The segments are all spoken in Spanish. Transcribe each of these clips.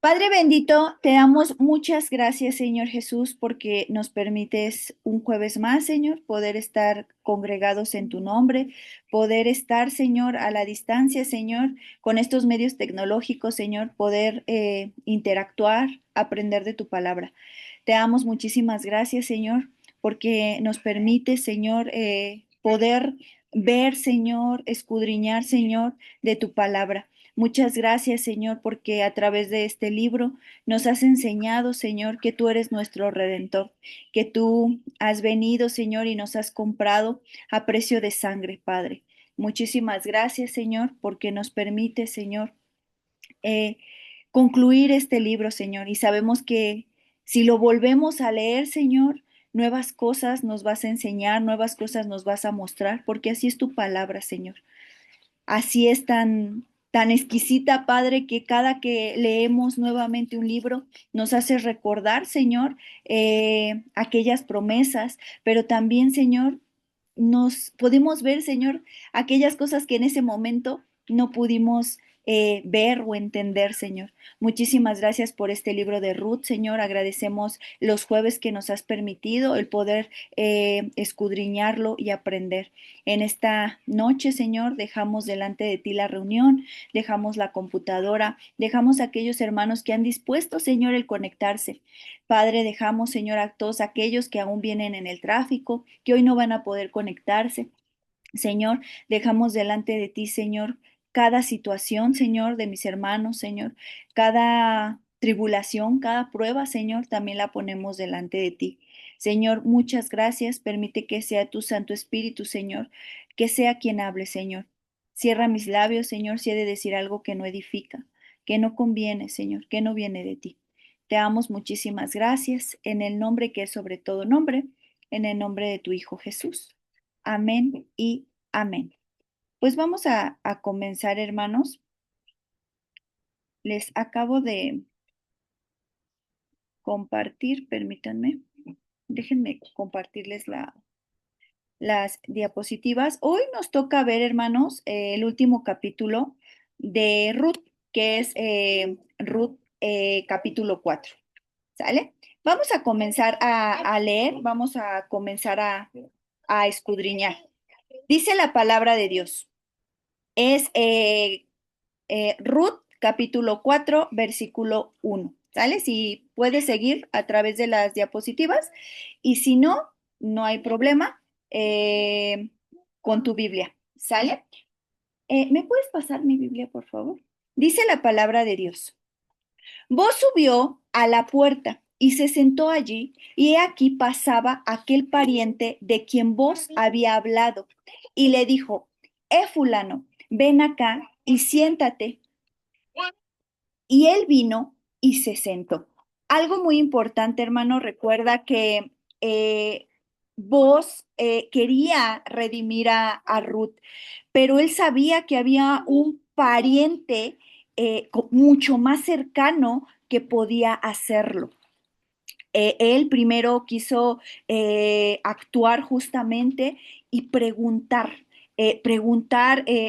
Padre bendito, te damos muchas gracias, Señor Jesús, porque nos permites un jueves más, Señor, poder estar congregados en tu nombre, poder estar, Señor, a la distancia, Señor, con estos medios tecnológicos, Señor, poder interactuar, aprender de tu palabra. Te damos muchísimas gracias, Señor, porque nos permite, Señor, poder ver, Señor, escudriñar, Señor, de tu palabra. Muchas gracias, Señor, porque a través de este libro nos has enseñado, Señor, que tú eres nuestro redentor, que tú has venido, Señor, y nos has comprado a precio de sangre, Padre. Muchísimas gracias, Señor, porque nos permite, Señor, eh, concluir este libro, Señor. Y sabemos que si lo volvemos a leer, Señor, nuevas cosas nos vas a enseñar, nuevas cosas nos vas a mostrar, porque así es tu palabra, Señor. Así es tan exquisita, Padre, que cada que leemos nuevamente un libro nos hace recordar, Señor, aquellas promesas, pero también, Señor, nos podemos ver, Señor, aquellas cosas que en ese momento no pudimos ver o entender, Señor. Muchísimas gracias por este libro de Ruth, Señor. Agradecemos los jueves que nos has permitido el poder escudriñarlo y aprender. En esta noche, Señor, dejamos delante de ti la reunión, dejamos la computadora, dejamos a aquellos hermanos que han dispuesto, Señor, el conectarse. Padre, dejamos, Señor, a todos aquellos que aún vienen en el tráfico, que hoy no van a poder conectarse. Señor, dejamos delante de ti, Señor, cada situación, Señor, de mis hermanos, Señor, cada tribulación, cada prueba, Señor, también la ponemos delante de ti. Señor, muchas gracias. Permite que sea tu Santo Espíritu, Señor, que sea quien hable, Señor. Cierra mis labios, Señor, si he de decir algo que no edifica, que no conviene, Señor, que no viene de ti. Te damos muchísimas gracias en el nombre que es sobre todo nombre, en el nombre de tu Hijo Jesús. Amén y amén. Pues vamos a comenzar, hermanos. Les acabo de compartir, permítanme, déjenme compartirles las diapositivas. Hoy nos toca ver, hermanos, el último capítulo de Ruth, que es Ruth capítulo 4. ¿Sale? Vamos a comenzar a leer, vamos a comenzar a escudriñar. Dice la palabra de Dios. Es Ruth capítulo 4 versículo 1. ¿Sale? Si puedes seguir a través de las diapositivas y si no, no hay problema con tu Biblia. ¿Sale? ¿Me puedes pasar mi Biblia, por favor? Dice la palabra de Dios. Vos subió a la puerta y se sentó allí, y he aquí pasaba aquel pariente de quien vos había hablado, y le dijo, fulano, ven acá y siéntate. Y él vino y se sentó. Algo muy importante, hermano, recuerda que vos quería redimir a Ruth, pero él sabía que había un pariente mucho más cercano que podía hacerlo. Él primero quiso actuar justamente y preguntar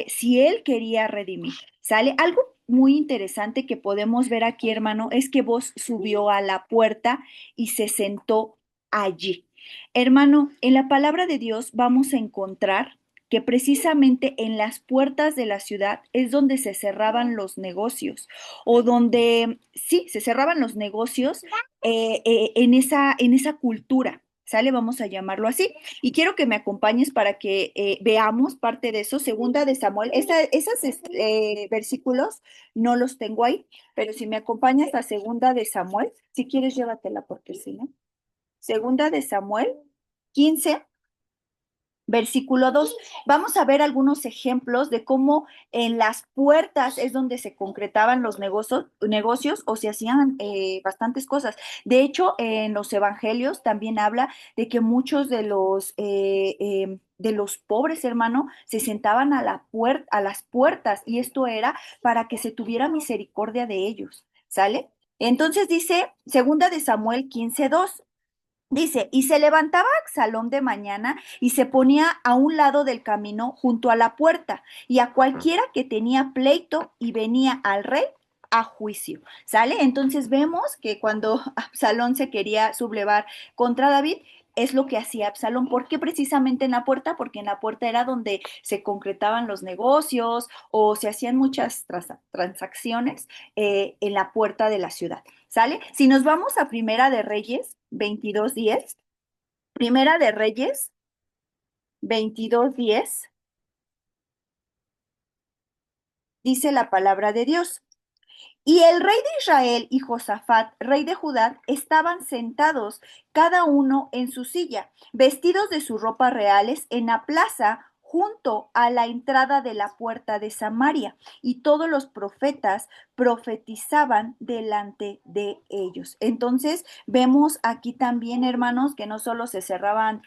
si él quería redimir. ¿Sale? Algo muy interesante que podemos ver aquí, hermano, es que vos subió a la puerta y se sentó allí. Hermano, en la palabra de Dios vamos a encontrar que precisamente en las puertas de la ciudad es donde se cerraban los negocios o donde, sí, se cerraban los negocios en esa cultura. ¿Sale? Vamos a llamarlo así. Y quiero que me acompañes para que veamos parte de eso. Segunda de Samuel. Esos versículos no los tengo ahí, pero si me acompañas a segunda de Samuel, si quieres llévatela porque si no. Segunda de Samuel 15 versículo 2. Vamos a ver algunos ejemplos de cómo en las puertas es donde se concretaban los negocios o se hacían bastantes cosas. De hecho, en los evangelios también habla de que muchos de los pobres, hermano, se sentaban a las puertas y esto era para que se tuviera misericordia de ellos. ¿Sale? Entonces dice, segunda de Samuel 15:2. Dice, y se levantaba Absalón de mañana y se ponía a un lado del camino junto a la puerta, y a cualquiera que tenía pleito y venía al rey, a juicio, ¿sale? Entonces vemos que cuando Absalón se quería sublevar contra David, es lo que hacía Absalón. ¿Por qué precisamente en la puerta? Porque en la puerta era donde se concretaban los negocios o se hacían muchas transacciones en la puerta de la ciudad, ¿sale? Si nos vamos a Primera de Reyes 22:10, Primera de Reyes 22:10, dice la palabra de Dios. Y el rey de Israel y Josafat, rey de Judá, estaban sentados, cada uno en su silla, vestidos de sus ropas reales, en la plaza junto a la entrada de la puerta de Samaria. Y todos los profetas profetizaban delante de ellos. Entonces, vemos aquí también, hermanos, que no solo se cerraban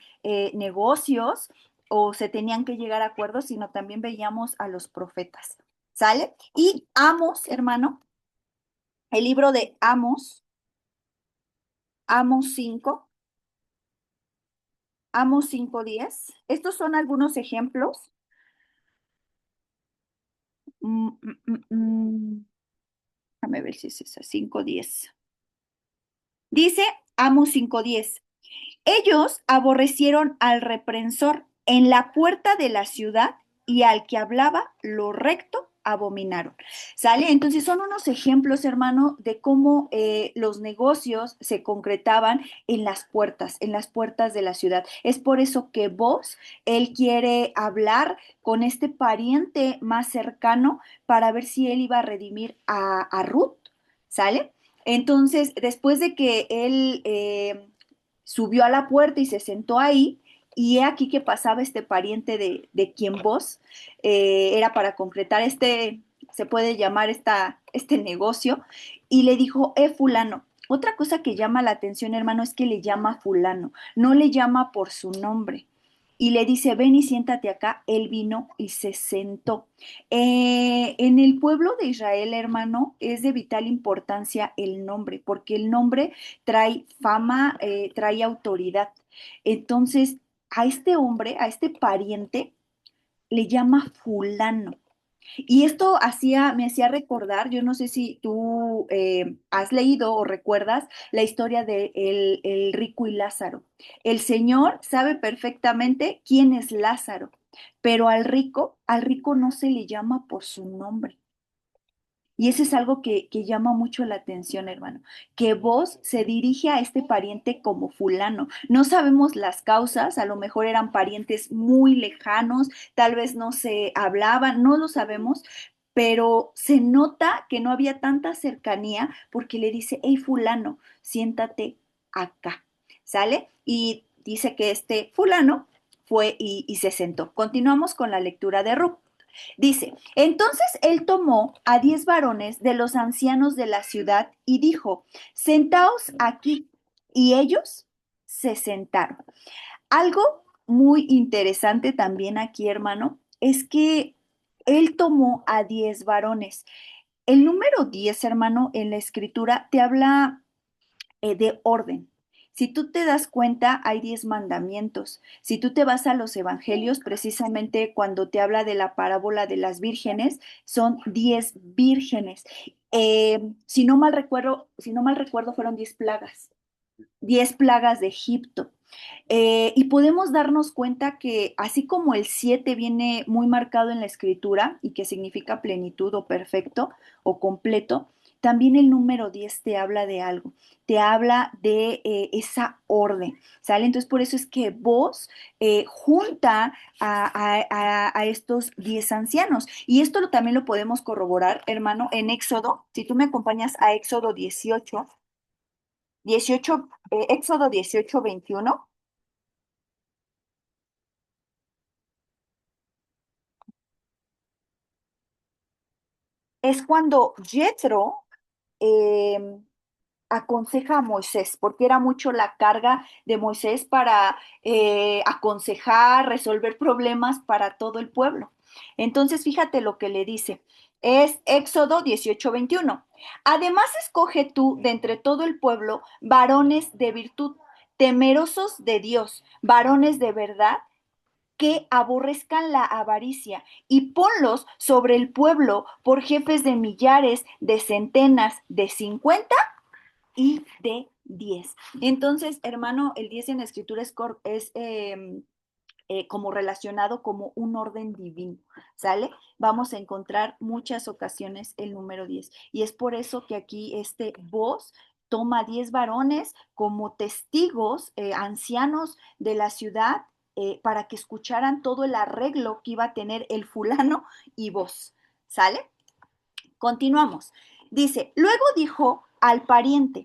negocios o se tenían que llegar a acuerdos, sino también veíamos a los profetas. ¿Sale? Y Amos, hermano, el libro de Amos, Amos 5, Amos 5:10. Estos son algunos ejemplos. Mm, mm, Déjame ver si es esa, 5:10. Dice Amos 5:10. Ellos aborrecieron al reprensor en la puerta de la ciudad y al que hablaba lo recto abominaron. ¿Sale? Entonces son unos ejemplos, hermano, de cómo los negocios se concretaban en las puertas de la ciudad. Es por eso que vos, él quiere hablar con este pariente más cercano para ver si él iba a redimir a Ruth. ¿Sale? Entonces, después de que él subió a la puerta y se sentó ahí, y he aquí que pasaba este pariente de quien vos era para concretar se puede llamar este negocio, y le dijo, fulano. Otra cosa que llama la atención, hermano, es que le llama fulano, no le llama por su nombre. Y le dice, ven y siéntate acá. Él vino y se sentó. En el pueblo de Israel, hermano, es de vital importancia el nombre, porque el nombre trae fama, trae autoridad. Entonces, a este hombre, a este pariente, le llama fulano. Y esto me hacía recordar, yo no sé si tú has leído o recuerdas la historia de el rico y Lázaro. El Señor sabe perfectamente quién es Lázaro, pero al rico no se le llama por su nombre. Y eso es algo que llama mucho la atención, hermano, que vos se dirige a este pariente como fulano. No sabemos las causas, a lo mejor eran parientes muy lejanos, tal vez no se hablaban, no lo sabemos, pero se nota que no había tanta cercanía porque le dice, hey fulano, siéntate acá, ¿sale? Y dice que este fulano fue y se sentó. Continuamos con la lectura de Ruth. Dice, entonces él tomó a 10 varones de los ancianos de la ciudad y dijo, sentaos aquí. Y ellos se sentaron. Algo muy interesante también aquí, hermano, es que él tomó a 10 varones. El número 10, hermano, en la escritura te habla de orden. Si tú te das cuenta, hay 10 mandamientos. Si tú te vas a los evangelios, precisamente cuando te habla de la parábola de las vírgenes, son 10 vírgenes. Si no mal recuerdo, fueron 10 plagas, 10 plagas de Egipto. Y podemos darnos cuenta que así como el 7 viene muy marcado en la escritura y que significa plenitud o perfecto o completo, también el número 10 te habla de algo, te habla de esa orden, ¿sale? Entonces por eso es que vos junta a estos 10 ancianos. Y esto también lo podemos corroborar, hermano, en Éxodo. Si tú me acompañas a Éxodo 18, Éxodo 18:21. Es cuando Jethro eh, aconseja a Moisés, porque era mucho la carga de Moisés para aconsejar, resolver problemas para todo el pueblo. Entonces, fíjate lo que le dice. Es Éxodo 18:21. Además, escoge tú de entre todo el pueblo varones de virtud, temerosos de Dios, varones de verdad que aborrezcan la avaricia y ponlos sobre el pueblo por jefes de millares, de centenas, de 50 y de 10. Entonces, hermano, el 10 en la escritura es como relacionado como un orden divino, ¿sale? Vamos a encontrar muchas ocasiones el número 10. Y es por eso que aquí este voz toma 10 varones como testigos, ancianos de la ciudad, para que escucharan todo el arreglo que iba a tener el fulano y vos, ¿sale? Continuamos. Dice, luego dijo al pariente,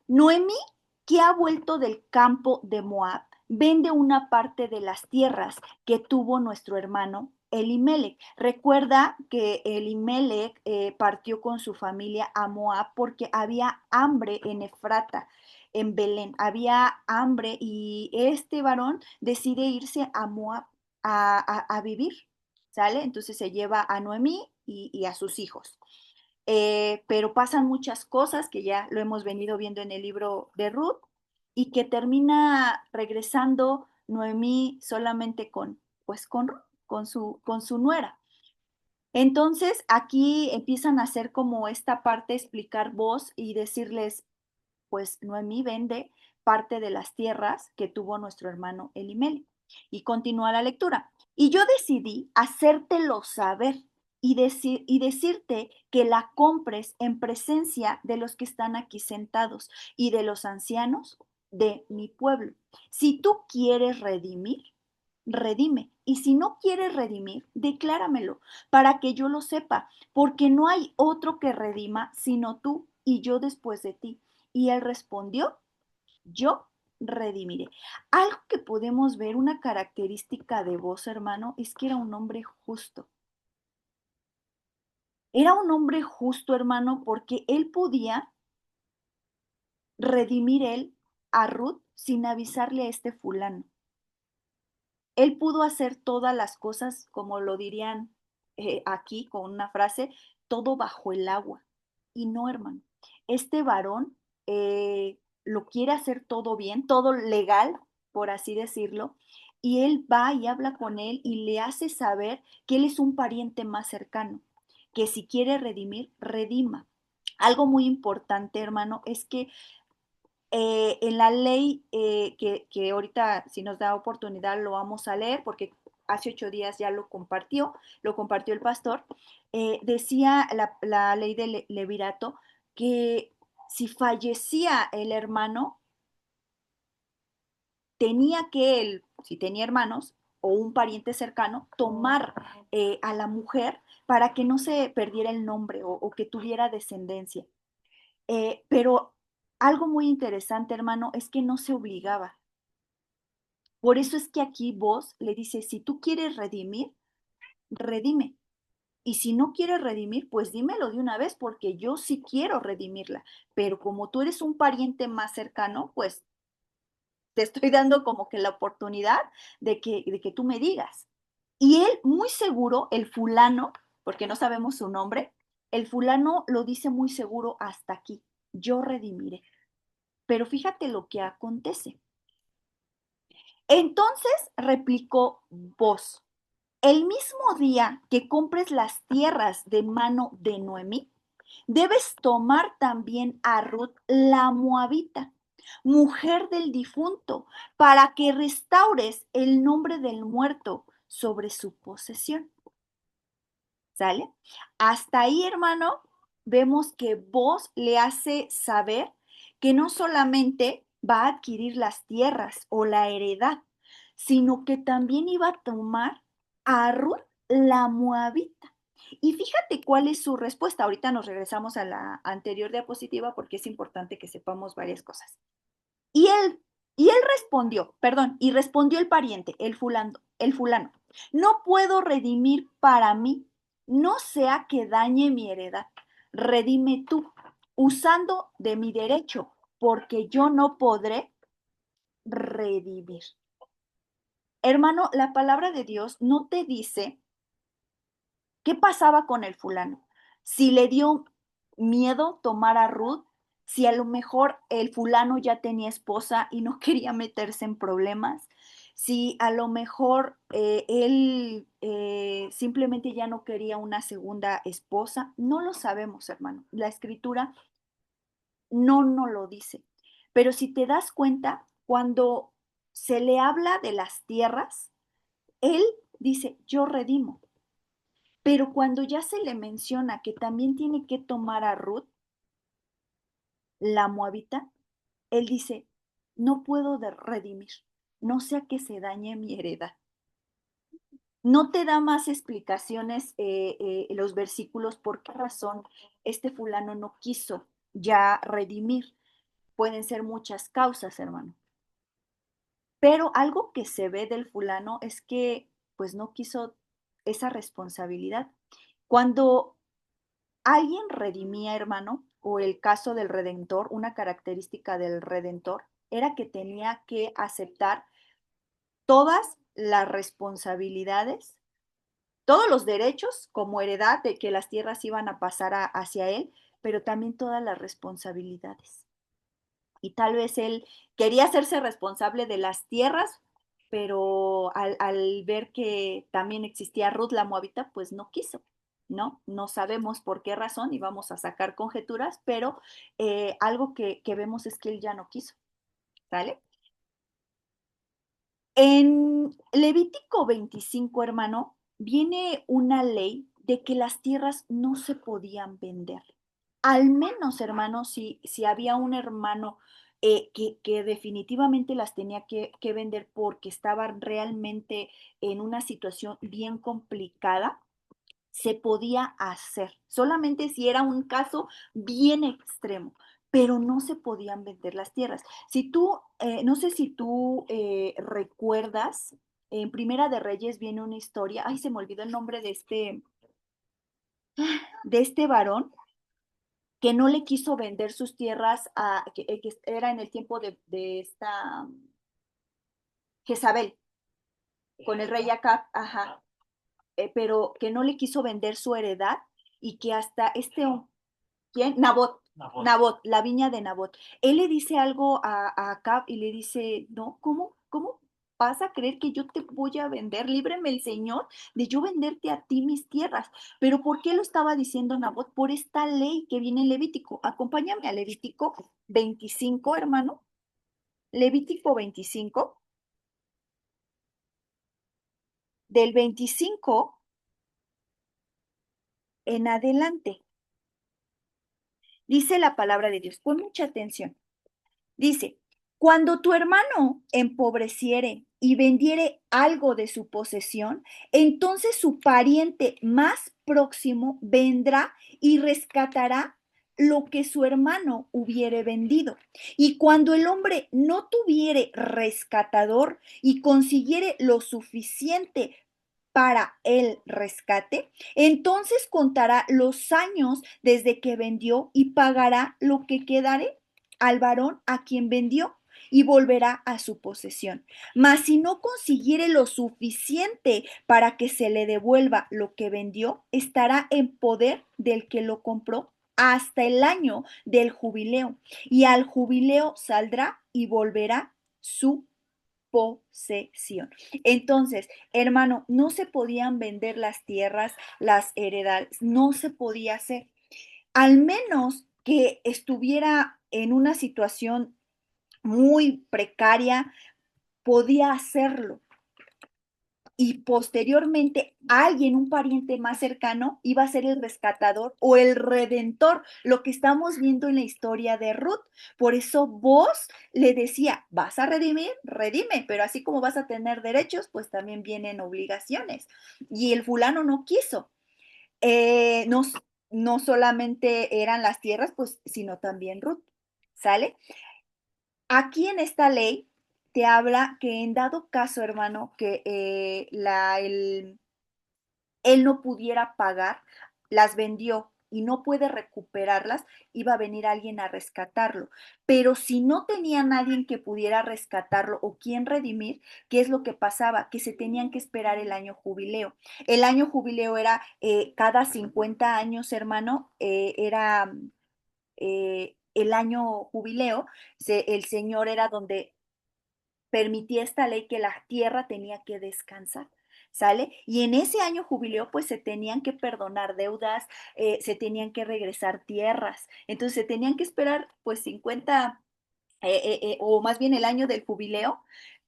Noemí, que ha vuelto del campo de Moab, vende una parte de las tierras que tuvo nuestro hermano Elimelech. Recuerda que Elimelech partió con su familia a Moab porque había hambre en Efrata, en Belén. Había hambre y este varón decide irse a Moab a vivir, ¿sale? Entonces se lleva a Noemí y a sus hijos. Pero pasan muchas cosas que ya lo hemos venido viendo en el libro de Ruth y que termina regresando Noemí solamente con Ruth, con su nuera. Entonces aquí empiezan a hacer como esta parte, explicar voz y decirles, pues Noemí vende parte de las tierras que tuvo nuestro hermano Elimelech. Y continúa la lectura. Y yo decidí hacértelo saber y decirte que la compres en presencia de los que están aquí sentados y de los ancianos de mi pueblo. Si tú quieres redimir, redime. Y si no quieres redimir, decláramelo para que yo lo sepa, porque no hay otro que redima sino tú y yo después de ti. Y él respondió, yo redimiré. Algo que podemos ver, una característica de vos, hermano, es que era un hombre justo. Era un hombre justo, hermano, porque él podía redimir él a Ruth sin avisarle a este fulano. Él pudo hacer todas las cosas, como lo dirían aquí con una frase, todo bajo el agua. Y no, hermano. Este varón lo quiere hacer todo bien, todo legal, por así decirlo, y él va y habla con él y le hace saber que él es un pariente más cercano, que si quiere redimir, redima. Algo muy importante, hermano, es que en la ley que ahorita, si nos da oportunidad, lo vamos a leer porque hace 8 días ya lo compartió el pastor, decía la ley del levirato que si fallecía el hermano, tenía que él, si tenía hermanos o un pariente cercano, tomar a la mujer para que no se perdiera el nombre o que tuviera descendencia. Pero algo muy interesante, hermano, es que no se obligaba. Por eso es que aquí vos le dices, si tú quieres redimir, redime. Y si no quieres redimir, pues dímelo de una vez, porque yo sí quiero redimirla. Pero como tú eres un pariente más cercano, pues te estoy dando como que la oportunidad de que tú me digas. Y él, muy seguro, el fulano, porque no sabemos su nombre, el fulano lo dice muy seguro hasta aquí, yo redimiré. Pero fíjate lo que acontece. Entonces replicó vos, el mismo día que compres las tierras de mano de Noemí, debes tomar también a Ruth la moabita, mujer del difunto, para que restaures el nombre del muerto sobre su posesión. ¿Sale? Hasta ahí, hermano, vemos que vos le hace saber que no solamente va a adquirir las tierras o la heredad, sino que también iba a tomar a Ruth la moabita. Y fíjate cuál es su respuesta. Ahorita nos regresamos a la anterior diapositiva porque es importante que sepamos varias cosas. Y él respondió, perdón, y respondió el pariente, el fulano, no puedo redimir para mí, no sea que dañe mi heredad. Redime tú, usando de mi derecho, porque yo no podré redimir. Hermano, la palabra de Dios no te dice qué pasaba con el fulano. Si le dio miedo tomar a Ruth, si a lo mejor el fulano ya tenía esposa y no quería meterse en problemas, si a lo mejor él simplemente ya no quería una segunda esposa, no lo sabemos, hermano. La escritura no nos lo dice. Pero si te das cuenta, cuando se le habla de las tierras, él dice, yo redimo. Pero cuando ya se le menciona que también tiene que tomar a Ruth, la moabita, él dice, no puedo redimir, no sea que se dañe mi heredad. No te da más explicaciones los versículos por qué razón este fulano no quiso ya redimir. Pueden ser muchas causas, hermano. Pero algo que se ve del fulano es que pues no quiso esa responsabilidad. Cuando alguien redimía, hermano, o el caso del redentor, una característica del redentor era que tenía que aceptar todas las responsabilidades, todos los derechos como heredad de que las tierras iban a pasar hacia él, pero también todas las responsabilidades. Y tal vez él quería hacerse responsable de las tierras, pero al ver que también existía Ruth la Moabita, pues no quiso, ¿no? No sabemos por qué razón y vamos a sacar conjeturas, pero algo que vemos es que él ya no quiso, ¿sale? En Levítico 25, hermano, viene una ley de que las tierras no se podían vender. Al menos, hermano, si había un hermano que definitivamente las tenía que vender porque estaba realmente en una situación bien complicada, se podía hacer, solamente si era un caso bien extremo, pero no se podían vender las tierras. Si tú, no sé si tú recuerdas, en Primera de Reyes viene una historia, ay, se me olvidó el nombre de este varón que no le quiso vender sus tierras que era en el tiempo de esta Jezabel, con el rey Acab, ajá, pero que no le quiso vender su heredad y que hasta ¿quién? Nabot, la viña de Nabot. Él le dice algo a Acab y le dice, no, ¿cómo vas a creer que yo te voy a vender? Líbreme el Señor de yo venderte a ti mis tierras. Pero ¿por qué lo estaba diciendo Nabot? Por esta ley que viene en Levítico. Acompáñame a Levítico 25, hermano. Levítico 25, del 25 en adelante. Dice la palabra de Dios. Pon mucha atención. Dice, cuando tu hermano empobreciere y vendiere algo de su posesión, entonces su pariente más próximo vendrá y rescatará lo que su hermano hubiere vendido. Y cuando el hombre no tuviere rescatador y consiguiere lo suficiente para el rescate, entonces contará los años desde que vendió y pagará lo que quedare al varón a quien vendió y volverá a su posesión. Mas si no consiguiere lo suficiente para que se le devuelva lo que vendió, estará en poder del que lo compró hasta el año del jubileo, y al jubileo saldrá y volverá su posesión. Entonces, hermano, no se podían vender las tierras, las heredades, no se podía hacer. Al menos que estuviera en una situación muy precaria, podía hacerlo. Y posteriormente alguien, un pariente más cercano, iba a ser el rescatador o el redentor, lo que estamos viendo en la historia de Ruth. Por eso vos le decía, vas a redimir, redime, pero así como vas a tener derechos, pues también vienen obligaciones. Y el fulano no quiso. No, no solamente eran las tierras, pues, sino también Ruth. ¿Sale? Aquí en esta ley te habla que en dado caso, hermano, que él no pudiera pagar, las vendió y no puede recuperarlas, iba a venir alguien a rescatarlo. Pero si no tenía nadie que pudiera rescatarlo o quien redimir, ¿qué es lo que pasaba? Que se tenían que esperar el año jubileo. El año jubileo era cada 50 años, hermano, era el año jubileo, el Señor era donde permitía esta ley que la tierra tenía que descansar. ¿Sale? Y en ese año jubileo, pues se tenían que perdonar deudas, se tenían que regresar tierras. Entonces se tenían que esperar, pues, 50 o más bien el año del jubileo,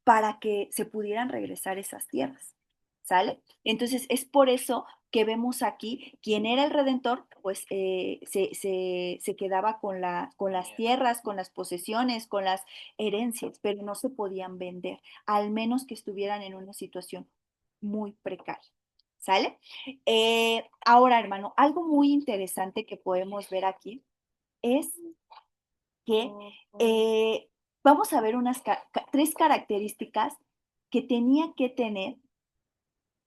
para que se pudieran regresar esas tierras, ¿sale? Entonces es por eso que vemos aquí, quien era el redentor, pues se quedaba con las tierras, con las posesiones, con las herencias, pero no se podían vender, al menos que estuvieran en una situación muy precaria. ¿Sale? Ahora, hermano, algo muy interesante que podemos ver aquí es que vamos a ver unas tres características que tenía que tener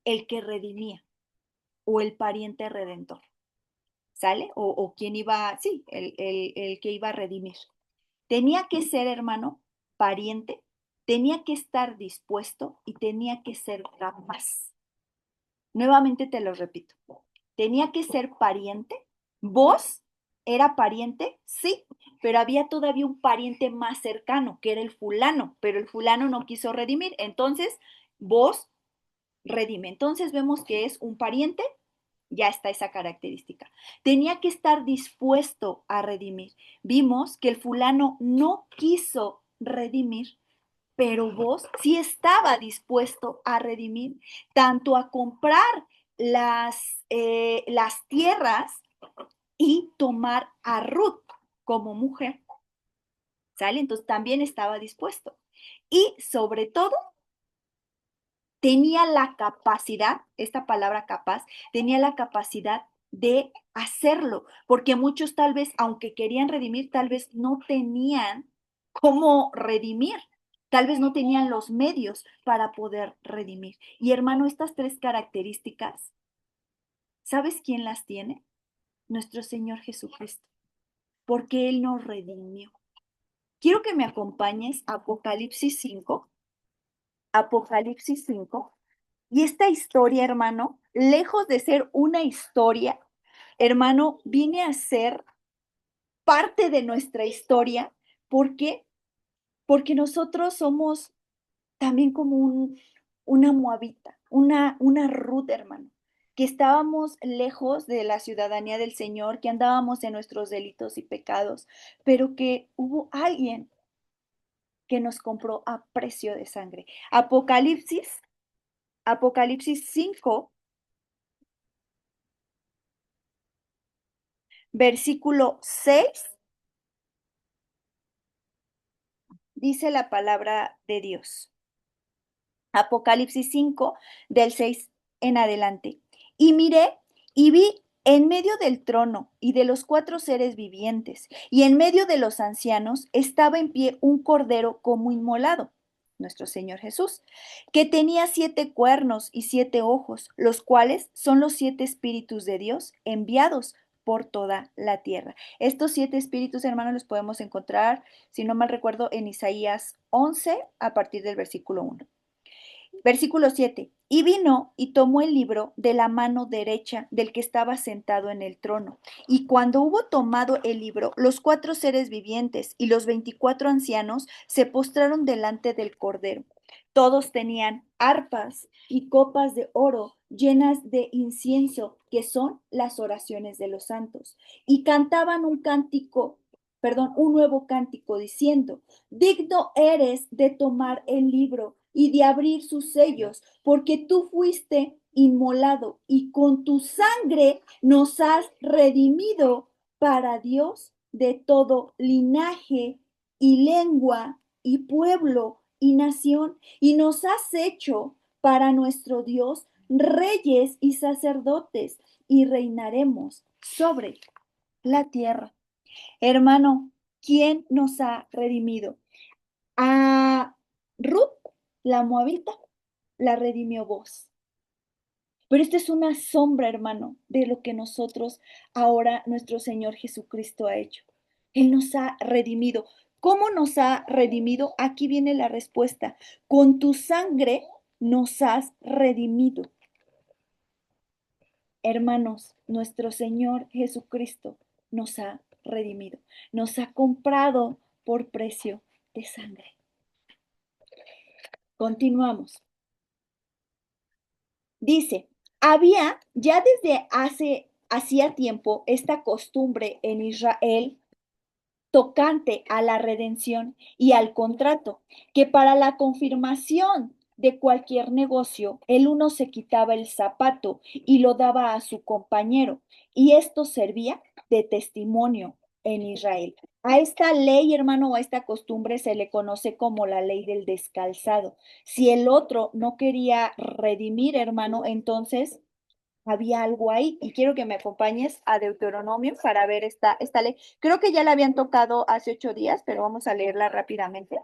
el que redimía o el pariente redentor, ¿sale? O quien iba, sí, el que iba a redimir. Tenía que ser, hermano, pariente, tenía que estar dispuesto y tenía que ser capaz. Nuevamente te lo repito. Tenía que ser pariente. ¿Vos era pariente? Sí, pero había todavía un pariente más cercano, que era el fulano, pero el fulano no quiso redimir. Entonces, vos redime. Entonces vemos que es un pariente, ya está esa característica. Tenía que estar dispuesto a redimir. Vimos que el fulano no quiso redimir, pero vos sí estaba dispuesto a redimir, tanto a comprar las tierras y tomar a Ruth como mujer, ¿sale? Entonces también estaba dispuesto. Y sobre todo, tenía la capacidad, esta palabra capaz, tenía la capacidad de hacerlo, porque muchos tal vez, aunque querían redimir, tal vez no tenían cómo redimir, tal vez no tenían los medios para poder redimir. Y hermano, estas tres características, ¿sabes quién las tiene? Nuestro Señor Jesucristo, porque Él nos redimió. Quiero que me acompañes a Apocalipsis 5. Y esta historia, hermano, lejos de ser una historia, hermano, viene a ser parte de nuestra historia. ¿Por qué? Porque nosotros somos también como una moabita, una Ruth, hermano, que estábamos lejos de la ciudadanía del Señor, que andábamos en nuestros delitos y pecados, pero que hubo alguien que nos compró a precio de sangre. Apocalipsis 5, versículo 6, dice la palabra de Dios. Apocalipsis 5, del 6 en adelante. Y miré y vi en medio del trono y de los cuatro seres vivientes y en medio de los ancianos estaba en pie un cordero como inmolado, nuestro Señor Jesús, que tenía 7 cuernos y 7 ojos, los cuales son los 7 espíritus de Dios enviados por toda la tierra. Estos 7 espíritus, hermanos, los podemos encontrar, si no mal recuerdo, en Isaías 11 a partir del versículo 1. Versículo 7. Y vino y tomó el libro de la mano derecha del que estaba sentado en el trono. Y cuando hubo tomado el libro, los 4 seres vivientes y los 24 ancianos se postraron delante del Cordero. Todos tenían arpas y copas de oro llenas de incienso, que son las oraciones de los santos. Y cantaban un nuevo cántico diciendo: digno eres de tomar el libro y de abrir sus sellos, porque tú fuiste inmolado y con tu sangre nos has redimido para Dios de todo linaje y lengua y pueblo y nación, y nos has hecho para nuestro Dios reyes y sacerdotes, y reinaremos sobre la tierra. Hermano, ¿quién nos ha redimido? A Ruth, la moabita, la redimió vos. Pero esta es una sombra, hermano, de lo que nosotros ahora nuestro Señor Jesucristo ha hecho. Él nos ha redimido. ¿Cómo nos ha redimido? Aquí viene la respuesta. Con tu sangre nos has redimido. Hermanos, nuestro Señor Jesucristo nos ha redimido. Nos ha comprado por precio de sangre. Continuamos. Dice, había ya desde hacía tiempo esta costumbre en Israel tocante a la redención y al contrato, que para la confirmación de cualquier negocio, el uno se quitaba el zapato y lo daba a su compañero, y esto servía de testimonio en Israel. A esta ley, hermano, o a esta costumbre se le conoce como la ley del descalzado. Si el otro no quería redimir, hermano, entonces había algo ahí y quiero que me acompañes a Deuteronomio para ver esta ley. Creo que ya la habían tocado hace 8 días, pero vamos a leerla rápidamente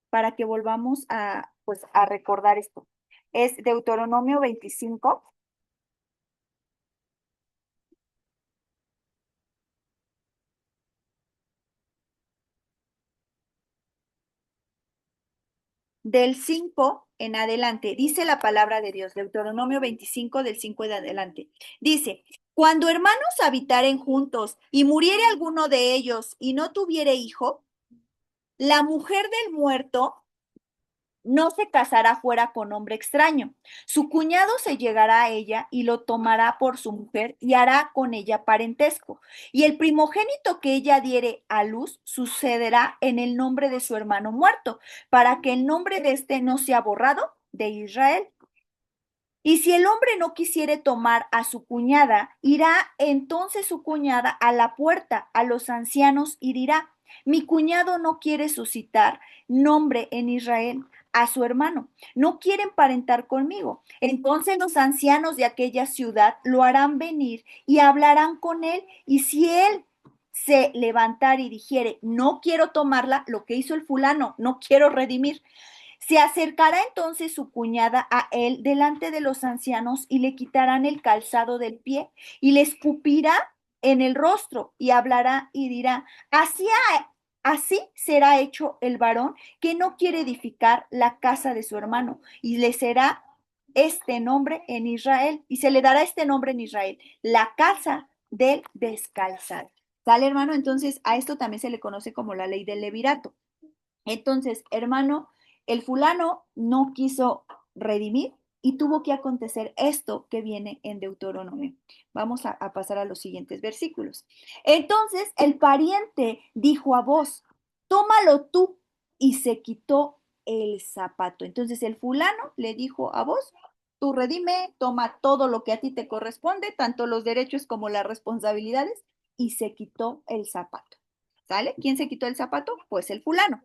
para que volvamos a, pues, a recordar esto. Es Deuteronomio 25, del 5 en adelante. Dice la palabra de Dios, Deuteronomio 25, del 5 en adelante. Dice, cuando hermanos habitaren juntos y muriere alguno de ellos y no tuviere hijo, la mujer del muerto no se casará fuera con hombre extraño. Su cuñado se llegará a ella y lo tomará por su mujer y hará con ella parentesco. Y el primogénito que ella diere a luz sucederá en el nombre de su hermano muerto, para que el nombre de éste no sea borrado de Israel. Y si el hombre no quisiere tomar a su cuñada, irá entonces su cuñada a la puerta a los ancianos y dirá, mi cuñado no quiere suscitar nombre en Israel a su hermano, no quiere emparentar conmigo. Entonces los ancianos de aquella ciudad lo harán venir y hablarán con él, y si él se levantara y dijere, no quiero tomarla, lo que hizo el fulano, no quiero redimir, se acercará entonces su cuñada a él delante de los ancianos y le quitarán el calzado del pie y le escupirá en el rostro y hablará y dirá, así será hecho el varón que no quiere edificar la casa de su hermano y le será este nombre en Israel y se le dará este nombre en Israel, la casa del descalzado. ¿Sale, hermano? Entonces a esto también se le conoce como la ley del levirato. Entonces, hermano, el fulano no quiso redimir y tuvo que acontecer esto que viene en Deuteronomio. Vamos a pasar a los siguientes versículos. Entonces, el pariente dijo a vos, tómalo tú, y se quitó el zapato. Entonces, el fulano le dijo a vos, tú redime, toma todo lo que a ti te corresponde, tanto los derechos como las responsabilidades, y se quitó el zapato. ¿Sale? ¿Quién se quitó el zapato? Pues el fulano.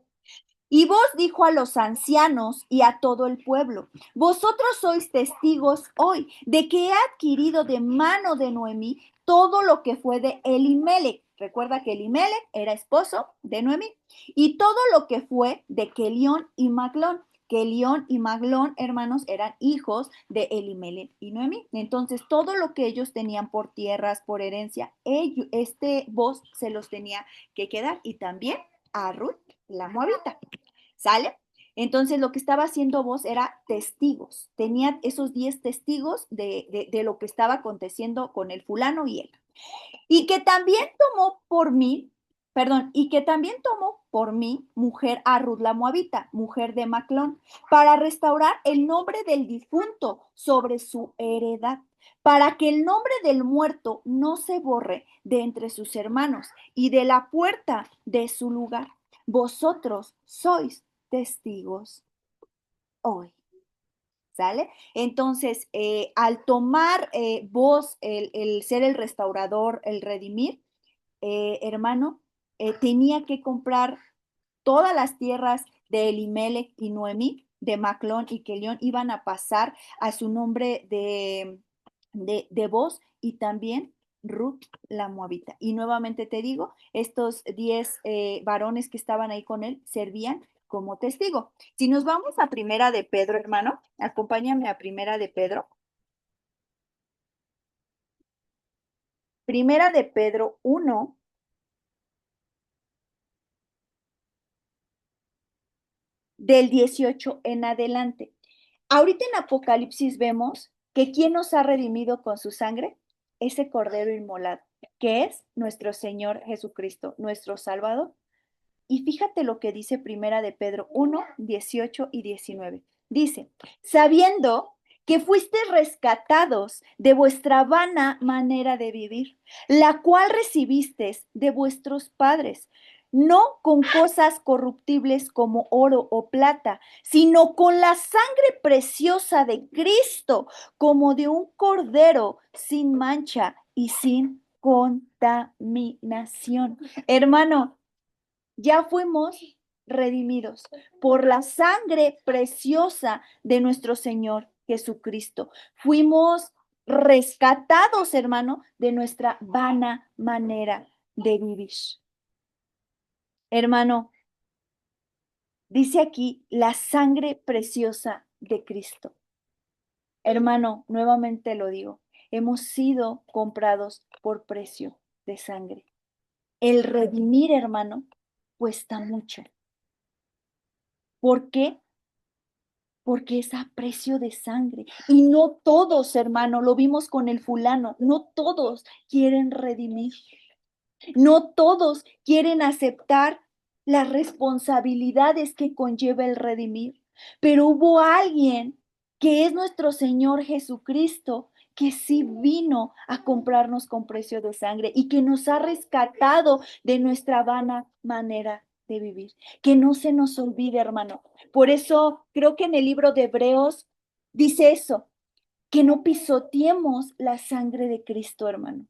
Y vos dijo a los ancianos y a todo el pueblo, vosotros sois testigos hoy de que he adquirido de mano de Noemí todo lo que fue de Elimelech. Recuerda que Elimelech era esposo de Noemí. Y todo lo que fue de Kelión y Maglón. Kelión y Maglón, hermanos, eran hijos de Elimelech y Noemí. Entonces, todo lo que ellos tenían por tierras, por herencia, vos se los tenía que quedar. Y también a Ruth, la moabita. ¿Sale? Entonces lo que estaba haciendo vos era testigos. Tenía esos 10 testigos de lo que estaba aconteciendo con el fulano y él. Y que también tomó por mí, perdón, y que también tomó por mí mujer a Ruth la Moabita, mujer de Maclón, para restaurar el nombre del difunto sobre su heredad, para que el nombre del muerto no se borre de entre sus hermanos y de la puerta de su lugar. Vosotros sois testigos hoy. ¿Sale? Entonces, al tomar vos el ser el restaurador, el redimir, hermano, tenía que comprar todas las tierras de Elimelech y Noemí, de Maclón y Kelión, iban a pasar a su nombre de vos y también Ruth la Moabita. Y nuevamente te digo, estos 10 varones que estaban ahí con él servían como testigo. Si nos vamos a Primera de Pedro, hermano, acompáñame a Primera de Pedro. Primera de Pedro 1, del 18 en adelante. Ahorita en Apocalipsis vemos que ¿quién nos ha redimido con su sangre? Ese cordero inmolado, que es nuestro Señor Jesucristo, nuestro Salvador. Y fíjate lo que dice Primera de Pedro 1, 18 y 19. Dice, sabiendo que fuisteis rescatados de vuestra vana manera de vivir, la cual recibisteis de vuestros padres, no con cosas corruptibles como oro o plata, sino con la sangre preciosa de Cristo, como de un cordero sin mancha y sin contaminación. Hermano, ya fuimos redimidos por la sangre preciosa de nuestro Señor Jesucristo. Fuimos rescatados, hermano, de nuestra vana manera de vivir. Hermano, dice aquí la sangre preciosa de Cristo. Hermano, nuevamente lo digo, hemos sido comprados por precio de sangre. El redimir, hermano, cuesta mucho. ¿Por qué? Porque es a precio de sangre. Y no todos, hermano, lo vimos con el fulano, no todos quieren redimir. No todos quieren aceptar las responsabilidades que conlleva el redimir, pero hubo alguien que es nuestro Señor Jesucristo, que sí vino a comprarnos con precio de sangre y que nos ha rescatado de nuestra vana manera de vivir. Que no se nos olvide, hermano. Por eso creo que en el libro de Hebreos dice eso, que no pisoteemos la sangre de Cristo, hermano.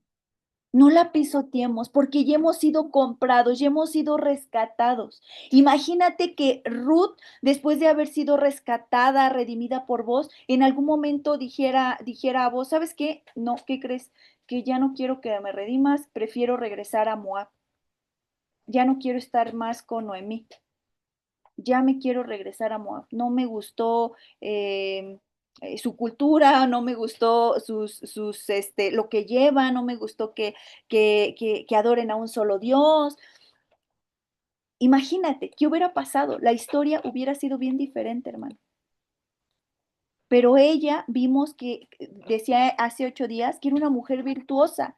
No la pisoteemos porque ya hemos sido comprados, ya hemos sido rescatados. Imagínate que Ruth, después de haber sido rescatada, redimida por vos, en algún momento dijera a vos, ¿sabes qué? No, ¿qué crees? Que ya no quiero que me redimas, prefiero regresar a Moab. Ya no quiero estar más con Noemí. Ya me quiero regresar a Moab. No me gustó su cultura, no me gustó lo que lleva, no me gustó que adoren a un solo Dios. Imagínate, ¿qué hubiera pasado? La historia hubiera sido bien diferente, hermano. Pero ella vimos que, decía hace 8 días, que era una mujer virtuosa,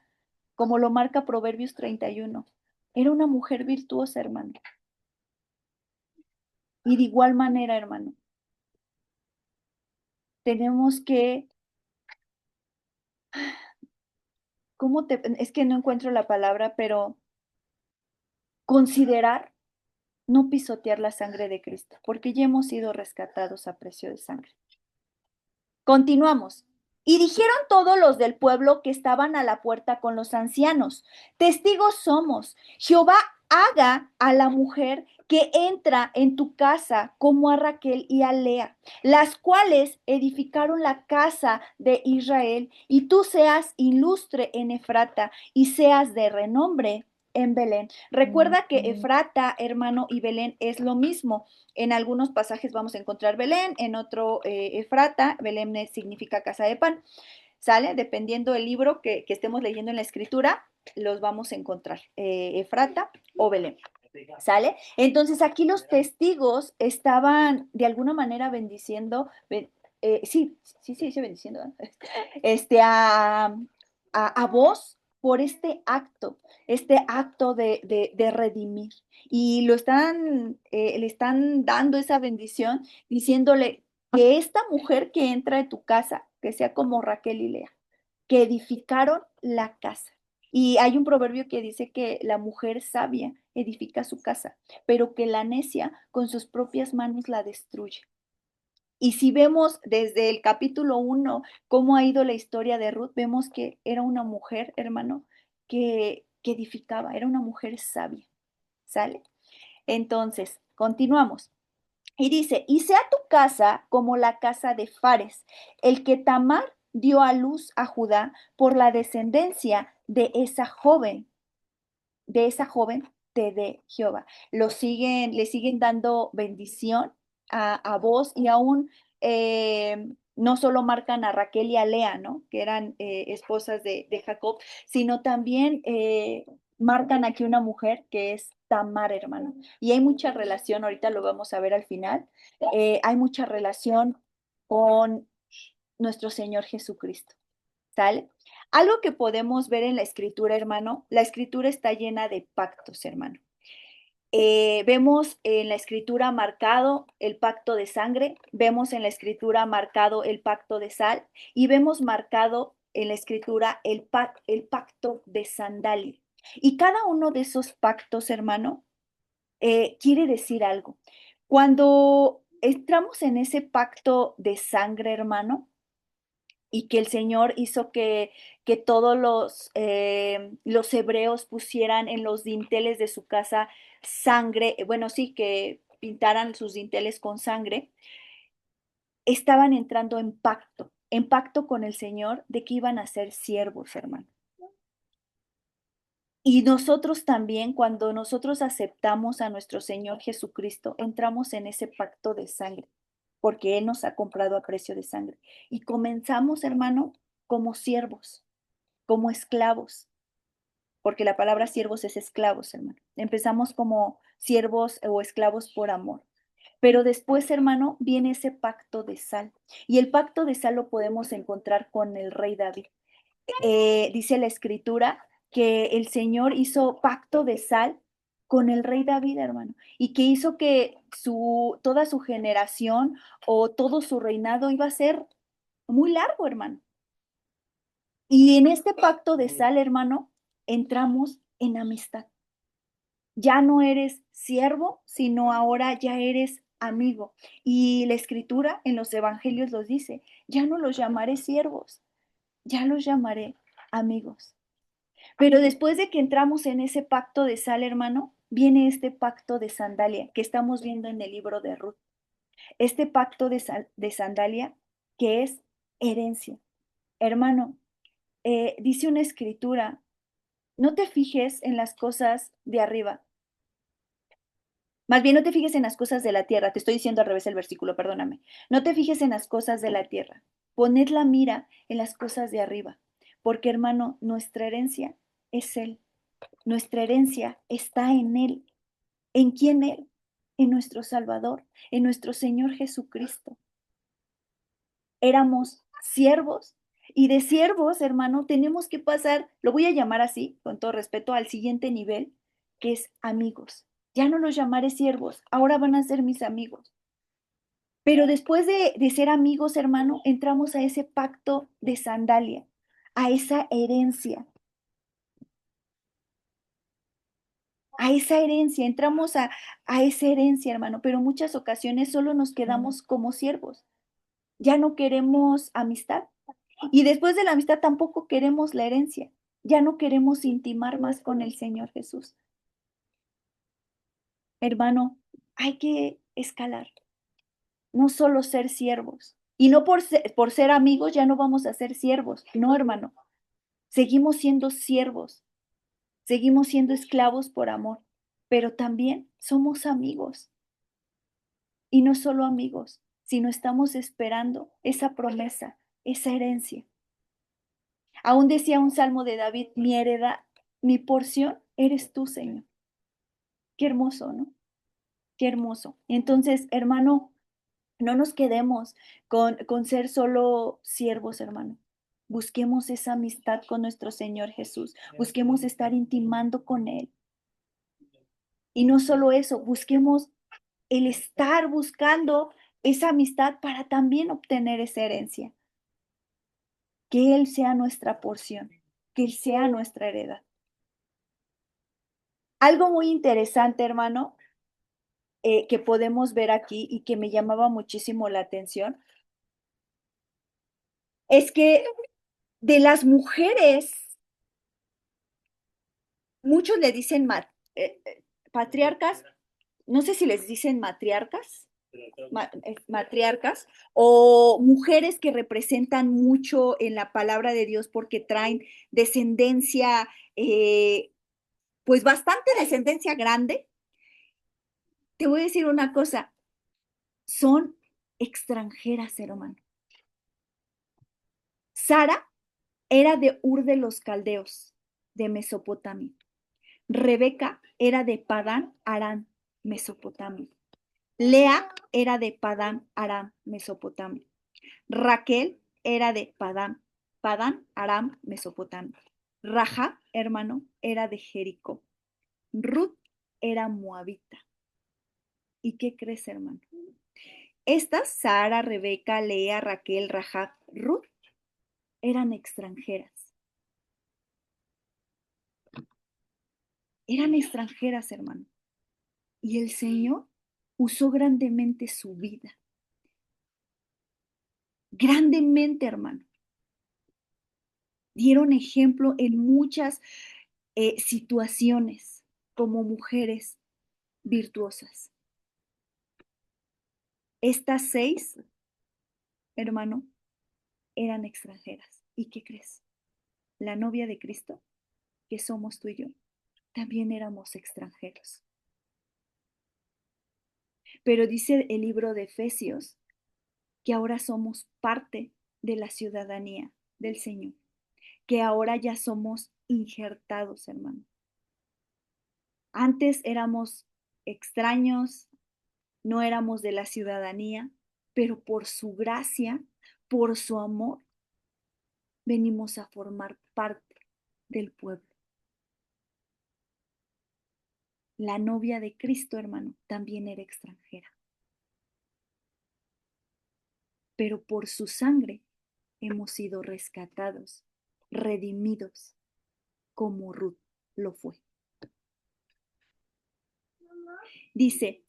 como lo marca Proverbios 31. Era una mujer virtuosa, hermano. Y de igual manera, hermano, tenemos que es que no encuentro la palabra, pero considerar no pisotear la sangre de Cristo, porque ya hemos sido rescatados a precio de sangre. Continuamos. Y dijeron todos los del pueblo que estaban a la puerta con los ancianos, testigos somos, Jehová haga a la mujer que entra en tu casa como a Raquel y a Lea, las cuales edificaron la casa de Israel, y tú seas ilustre en Efrata y seas de renombre en Belén. Recuerda que Efrata, hermano, y Belén es lo mismo. En algunos pasajes vamos a encontrar Belén, en otro Efrata. Belén significa casa de pan, ¿sale? Dependiendo del libro que estemos leyendo en la escritura, los vamos a encontrar, Efrata o Belén, ¿sale? Entonces aquí los testigos estaban de alguna manera bendiciendo, sí, bendiciendo, ¿eh? A vos por este acto de redimir. Y le están dando esa bendición, diciéndole que esta mujer que entra de tu casa, que sea como Raquel y Lea, que edificaron la casa. Y hay un proverbio que dice que la mujer sabia edifica su casa, pero que la necia con sus propias manos la destruye. Y si vemos desde el capítulo 1 cómo ha ido la historia de Ruth, vemos que era una mujer, hermano, que edificaba, era una mujer sabia, ¿sale? Entonces, continuamos. Y dice, y sea tu casa como la casa de Fares, el que Tamar dio a luz a Judá por la descendencia de esa joven te dé Jehová. Le siguen dando bendición a vos y aún no solo marcan a Raquel y a Lea, ¿no? Que eran esposas de Jacob, sino también marcan aquí una mujer que es Tamar, hermano. Y hay mucha relación, ahorita lo vamos a ver al final, hay mucha relación con nuestro Señor Jesucristo. ¿Sale? Algo que podemos ver en la escritura, hermano, la escritura está llena de pactos, hermano. Vemos en la escritura marcado el pacto de sangre, vemos en la escritura marcado el pacto de sal y vemos marcado en la escritura el pacto de sandalia. Y cada uno de esos pactos, hermano, quiere decir algo. Cuando entramos en ese pacto de sangre, hermano, y que el Señor hizo que todos los hebreos pusieran en los dinteles de su casa sangre, bueno, sí, que pintaran sus dinteles con sangre, estaban entrando en pacto con el Señor de que iban a ser siervos, hermano. Y nosotros también, cuando nosotros aceptamos a nuestro Señor Jesucristo, entramos en ese pacto de sangre, porque Él nos ha comprado a precio de sangre. Y comenzamos, hermano, como siervos, como esclavos, porque la palabra siervos es esclavos, hermano. Empezamos como siervos o esclavos por amor. Pero después, hermano, viene ese pacto de sal. Y el pacto de sal lo podemos encontrar con el rey David. Dice la escritura que el Señor hizo pacto de sal con el rey David, hermano, y que hizo que toda su generación o todo su reinado iba a ser muy largo, hermano. Y en este pacto de sal, hermano, entramos en amistad. Ya no eres siervo, sino ahora ya eres amigo. Y la escritura en los evangelios los dice, ya no los llamaré siervos, ya los llamaré amigos. Pero después de que entramos en ese pacto de sal, hermano, viene este pacto de sandalia que estamos viendo en el libro de Ruth. Este pacto de sandalia que es herencia. Hermano, dice una escritura, no te fijes en las cosas de arriba. Más bien, no te fijes en las cosas de la tierra. Te estoy diciendo al revés el versículo, perdóname. No te fijes en las cosas de la tierra. Poned la mira en las cosas de arriba. Porque, hermano, nuestra herencia es Él. Nuestra herencia está en Él. ¿En quién Él? En nuestro Salvador, en nuestro Señor Jesucristo. Éramos siervos y de siervos, hermano, tenemos que pasar, lo voy a llamar así, con todo respeto, al siguiente nivel, que es amigos. Ya no los llamaré siervos, ahora van a ser mis amigos. Pero después de ser amigos, hermano, entramos a ese pacto de sandalia, a esa herencia, entramos a esa herencia, hermano, pero en muchas ocasiones solo nos quedamos como siervos. Ya no queremos amistad. Y después de la amistad tampoco queremos la herencia. Ya no queremos intimar más con el Señor Jesús. Hermano, hay que escalar, no solo ser siervos. Y no por ser amigos ya no vamos a ser siervos. No, hermano. Seguimos siendo siervos. Seguimos siendo esclavos por amor. Pero también somos amigos. Y no solo amigos, sino estamos esperando esa promesa, esa herencia. Aún decía un salmo de David, mi heredad, mi porción eres tú, Señor. Qué hermoso, ¿no? Qué hermoso. Entonces, hermano, no nos quedemos con ser solo siervos, hermano. Busquemos esa amistad con nuestro Señor Jesús. Busquemos estar intimando con Él. Y no solo eso, busquemos el estar buscando esa amistad para también obtener esa herencia. Que Él sea nuestra porción, que Él sea nuestra heredad. Algo muy interesante, hermano, que podemos ver aquí y que me llamaba muchísimo la atención, es que de las mujeres, muchos le dicen patriarcas, no sé si les dicen matriarcas, matriarcas, o mujeres que representan mucho en la palabra de Dios porque traen descendencia, pues bastante descendencia grande. Te voy a decir una cosa, son extranjeras, hermano. Sara era de Ur de los Caldeos, de Mesopotamia. Rebeca era de Padán Aram, Mesopotamia. Lea era de Padán Aram, Mesopotamia. Raquel era de Padán Aram, Mesopotamia. Raja, hermano, era de Jericó. Ruth era moabita. ¿Y qué crees, hermano? Estas, Sara, Rebeca, Lea, Raquel, Rahab, Ruth, eran extranjeras. Eran extranjeras, hermano. Y el Señor usó grandemente su vida. Grandemente, hermano. Dieron ejemplo en muchas situaciones como mujeres virtuosas. Estas 6, hermano, eran extranjeras. ¿Y qué crees? La novia de Cristo, que somos tú y yo, también éramos extranjeros. Pero dice el libro de Efesios que ahora somos parte de la ciudadanía del Señor, que ahora ya somos injertados, hermano. Antes éramos extraños, no éramos de la ciudadanía, pero por su gracia, por su amor, venimos a formar parte del pueblo. La novia de Cristo, hermano, también era extranjera. Pero por su sangre hemos sido rescatados, redimidos, como Ruth lo fue. Dice,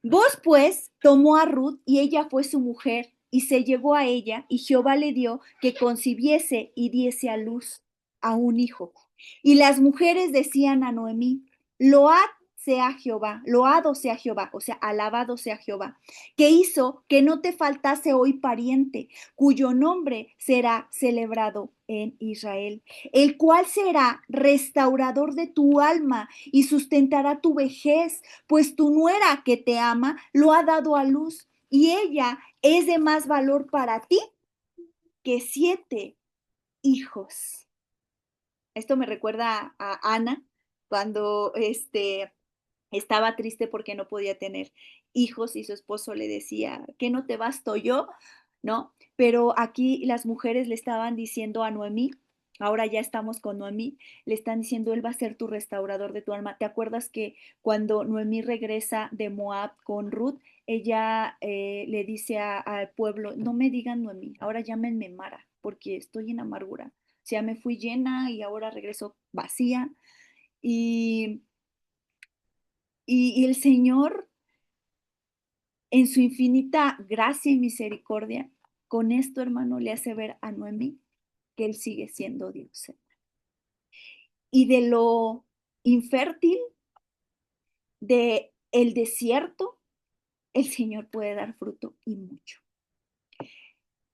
vos pues tomó a Ruth y ella fue su mujer y se llegó a ella y Jehová le dio que concibiese y diese a luz a un hijo. Y las mujeres decían a Noemí, load sea Jehová, loado sea Jehová, o sea, alabado sea Jehová, que hizo que no te faltase hoy pariente, cuyo nombre será celebrado en Israel, el cual será restaurador de tu alma y sustentará tu vejez, pues tu nuera que te ama lo ha dado a luz y ella es de más valor para ti que 7 hijos. Esto me recuerda a Ana cuando estaba triste porque no podía tener hijos y su esposo le decía, ¿qué no te basto yo? ¿No? Pero aquí las mujeres le estaban diciendo a Noemí, ahora ya estamos con Noemí, le están diciendo, él va a ser tu restaurador de tu alma. ¿Te acuerdas que cuando Noemí regresa de Moab con Ruth, ella le dice al pueblo, no me digan Noemí, ahora llámenme Mara, porque estoy en amargura. O sea, me fui llena y ahora regreso vacía. Y, y el Señor, en su infinita gracia y misericordia, con esto, hermano, le hace ver a Noemí que él sigue siendo Dios. Y de lo infértil, de el desierto, el Señor puede dar fruto y mucho.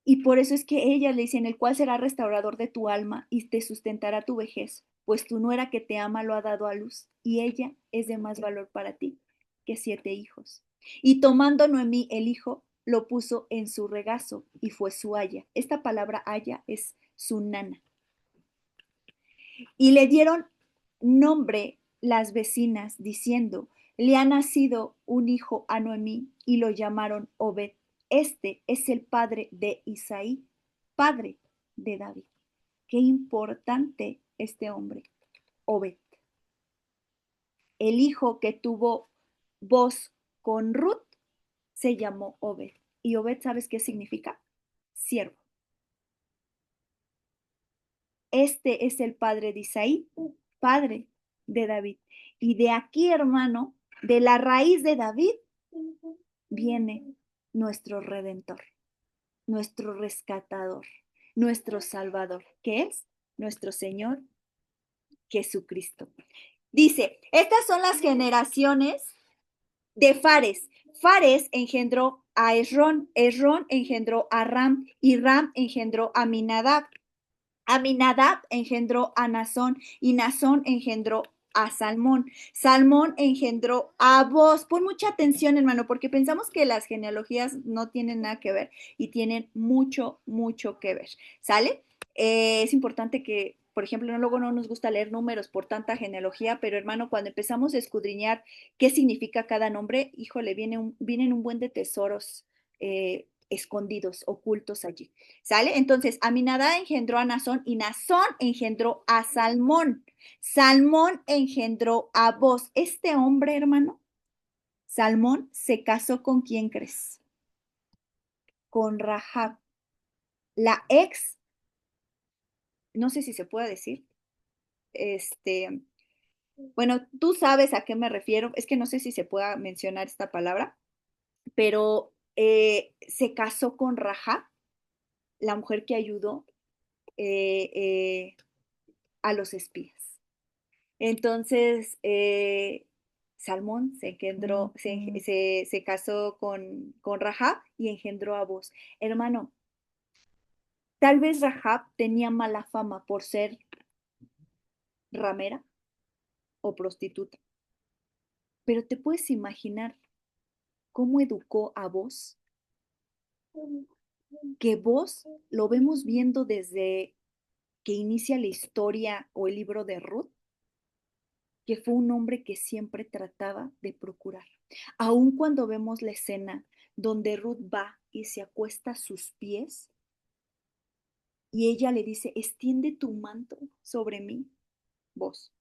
Y por eso es que ellas le dicen, el cual será restaurador de tu alma y te sustentará tu vejez, pues tu nuera que te ama lo ha dado a luz, y ella es de más valor para ti que 7 hijos. Y tomando Noemí el hijo, lo puso en su regazo y fue su haya. Esta palabra haya es su nana. Y le dieron nombre las vecinas, diciendo, le ha nacido un hijo a Noemí, y lo llamaron Obed. Este es el padre de Isaí, padre de David. Qué importante este hombre, Obed. El hijo que tuvo voz con Ruth se llamó Obed. Y Obed, ¿sabes qué significa? Siervo. Este es el padre de Isaí, padre de David. Y de aquí, hermano, de la raíz de David, viene nuestro redentor, nuestro rescatador, nuestro salvador, que es nuestro Señor Jesucristo. Dice, estas son las generaciones de Fares. Fares engendró a Esrón, Esrón engendró a Ram y Ram engendró a Aminadab. Aminadab engendró a Nazón y Nazón engendró a Salmón. Salmón engendró a Boz. Pon mucha atención, hermano, porque pensamos que las genealogías no tienen nada que ver y tienen mucho, mucho que ver. ¿Sale? Es importante que, por ejemplo, luego no nos gusta leer números por tanta genealogía, pero hermano, cuando empezamos a escudriñar qué significa cada nombre, híjole, vienen un buen de tesoros escondidos, ocultos allí. ¿Sale? Entonces, Aminadab engendró a Nazón y Nazón engendró a Salmón. Salmón engendró a Boz. Este hombre, hermano, Salmón, se casó con ¿quién crees? Con Rahab, la ex, no sé si se puede decir, bueno, tú sabes a qué me refiero, es que no sé si se pueda mencionar esta palabra, pero se casó con Rahab, la mujer que ayudó eh, eh, a los espías. Entonces, Salmón se casó con Rahab y engendró a Boz. Hermano, tal vez Rahab tenía mala fama por ser ramera o prostituta, pero te puedes imaginar cómo educó a Boz, que Boz lo vemos viendo desde que inicia la historia o el libro de Ruth, que fue un hombre que siempre trataba de procurar. Aun cuando vemos la escena donde Ruth va y se acuesta a sus pies y ella le dice, extiende tu manto sobre mí, vos.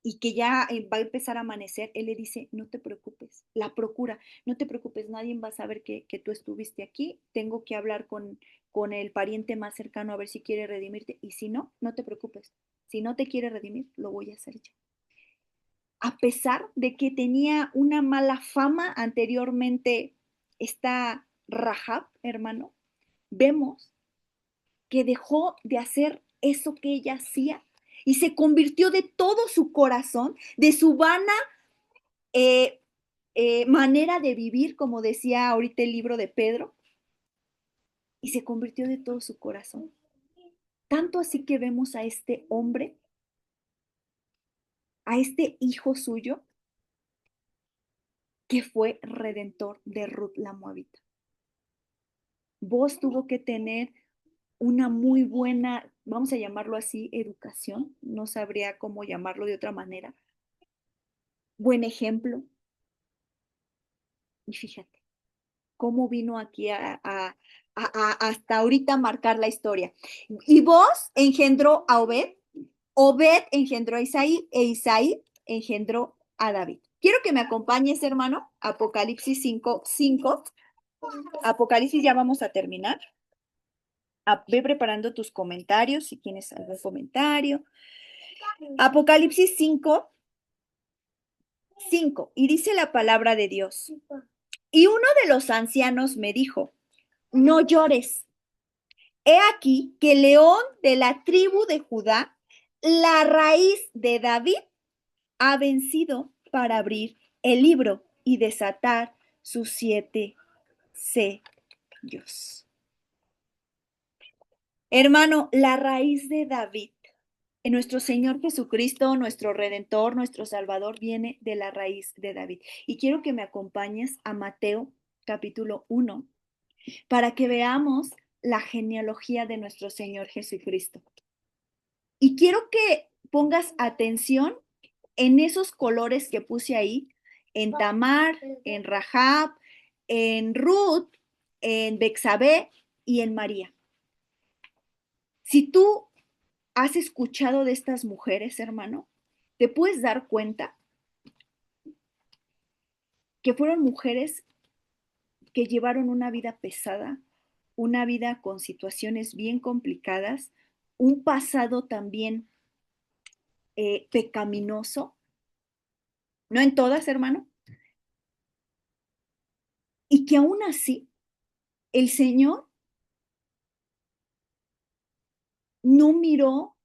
Y que ya va a empezar a amanecer, él le dice, no te preocupes, la procura, no te preocupes, nadie va a saber que tú estuviste aquí, tengo que hablar con el pariente más cercano a ver si quiere redimirte, y si no, no te preocupes, si no te quiere redimir, lo voy a hacer yo. A pesar de que tenía una mala fama anteriormente, esta Rahab, hermano, vemos que dejó de hacer eso que ella hacía y se convirtió de todo su corazón, de su vana eh, manera de vivir, como decía ahorita el libro de Pedro, y se convirtió de todo su corazón. Tanto así que vemos a este hombre, a este hijo suyo, que fue redentor de Ruth la Moabita. Vos tuvo que tener una muy buena, vamos a llamarlo así, educación, no sabría cómo llamarlo de otra manera, buen ejemplo. Y fíjate, cómo vino aquí hasta ahorita marcar la historia. Y vos engendró a Obed, Obed engendró a Isaí, e Isaí engendró a David. Quiero que me acompañes, hermano, Apocalipsis 5:5. Apocalipsis ya vamos a terminar. Ve preparando tus comentarios si tienes algún comentario. Apocalipsis 5:5. Y dice la palabra de Dios. Y uno de los ancianos me dijo, no llores. He aquí que el león de la tribu de Judá, la raíz de David, ha vencido para abrir el libro y desatar sus 7 sellos. Hermano, la raíz de David, en nuestro Señor Jesucristo, nuestro Redentor, nuestro Salvador, viene de la raíz de David. Y quiero que me acompañes a Mateo capítulo 1 para que veamos la genealogía de nuestro Señor Jesucristo. Y quiero que pongas atención en esos colores que puse ahí, en Tamar, en Rahab, en Ruth, en Bexabé y en María. Si tú has escuchado de estas mujeres, hermano, te puedes dar cuenta que fueron mujeres que llevaron una vida pesada, una vida con situaciones bien complicadas, un pasado también pecaminoso, no en todas, hermano, y que aún así el Señor no miró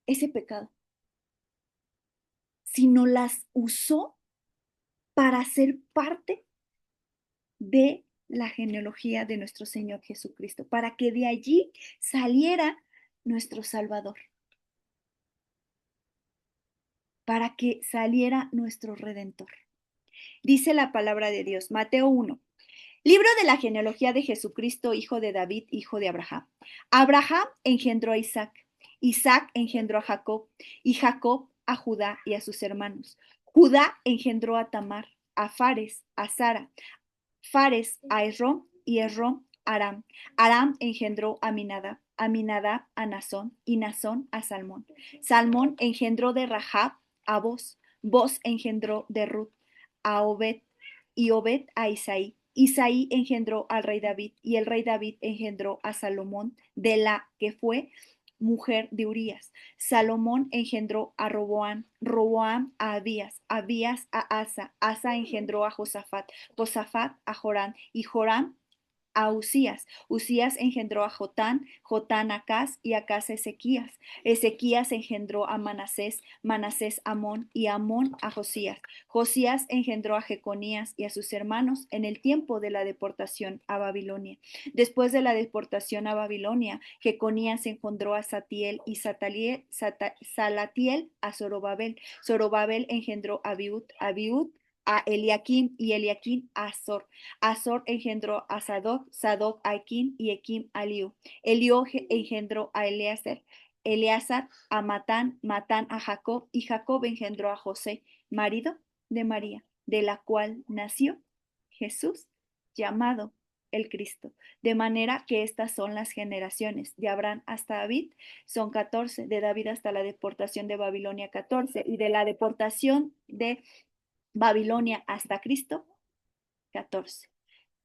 ese pecado, sino las usó para ser parte de la genealogía de nuestro Señor Jesucristo, para que de allí saliera nuestro Salvador, para que saliera nuestro Redentor. Dice la palabra de Dios, Mateo 1, libro de la genealogía de Jesucristo, hijo de David, hijo de Abraham. Abraham engendró a Isaac, Isaac engendró a Jacob, y Jacob a Judá y a sus hermanos. Judá engendró a Tamar, a Fares, a Sara, Fares a Esrom y Esrom a Aram. Aram engendró a Aminadab, Aminadab a Nazón y Nazón a Salmón. Salmón engendró de Rahab a Boz, Boz engendró de Ruth a Obed y Obed a Isaí. Isaí engendró al rey David y el rey David engendró a Salomón, de la que fue mujer de Urías. Salomón engendró a Roboam, Roboam a Abías, Abías a Asa, Asa engendró a Josafat, Josafat a Joram y Joram a Usías. Usías engendró a Jotán, Jotán a Acaz y Acaz a Ezequías. Ezequías engendró a Manasés, Manasés a Amón y Amón a Josías. Josías engendró a Jeconías y a sus hermanos en el tiempo de la deportación a Babilonia. Después de la deportación a Babilonia, Jeconías engendró a Satiel y Salatiel a Zorobabel. Zorobabel engendró a Abiud, Abiud a Eliakim y Eliakim a Azor. Azor engendró a Sadoc, Sadoc a Equim y Equim a Eliú. Eliú engendró a Eleazar, Eleazar a Matán, Matán a Jacob y Jacob engendró a José, marido de María, de la cual nació Jesús, llamado el Cristo. De manera que estas son las generaciones de Abraham hasta David, son 14, de David hasta la deportación de Babilonia 14 y de la deportación de Babilonia hasta Cristo 14.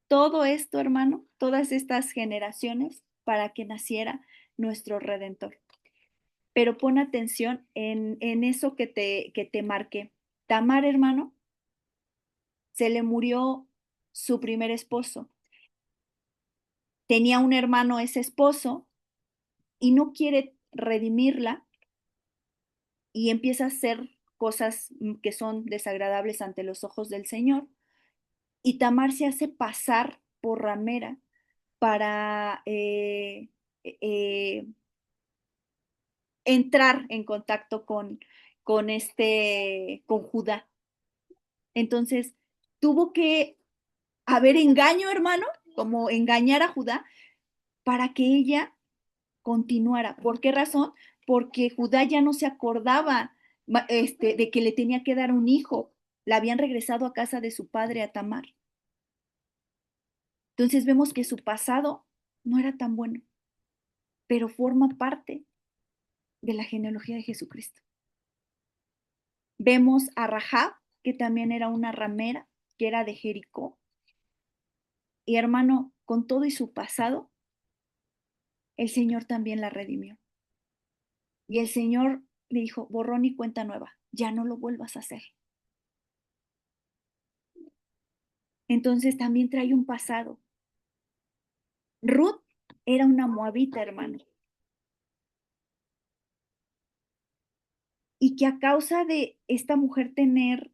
Todo esto, hermano, todas estas generaciones para que naciera nuestro Redentor. Pero pon atención en eso que te marqué. Tamar, hermano, se le murió su primer esposo. Tenía un hermano ese esposo y no quiere redimirla y empieza a hacer cosas que son desagradables ante los ojos del Señor. Y Tamar se hace pasar por ramera para entrar en contacto con Judá. Entonces, tuvo que haber engaño, hermano, como engañar a Judá para que ella continuara. ¿Por qué razón? Porque Judá ya no se acordaba de que le tenía que dar un hijo. La habían regresado a casa de su padre, a Tamar. Entonces vemos que su pasado no era tan bueno, pero forma parte de la genealogía de Jesucristo. Vemos a Rahab, que también era una ramera, que era de Jericó. Y hermano, con todo y su pasado, el Señor también la redimió. Y el Señor le dijo, borrón y cuenta nueva, ya no lo vuelvas a hacer. Entonces también trae un pasado. Ruth era una moabita, hermano. Y que a causa de esta mujer tener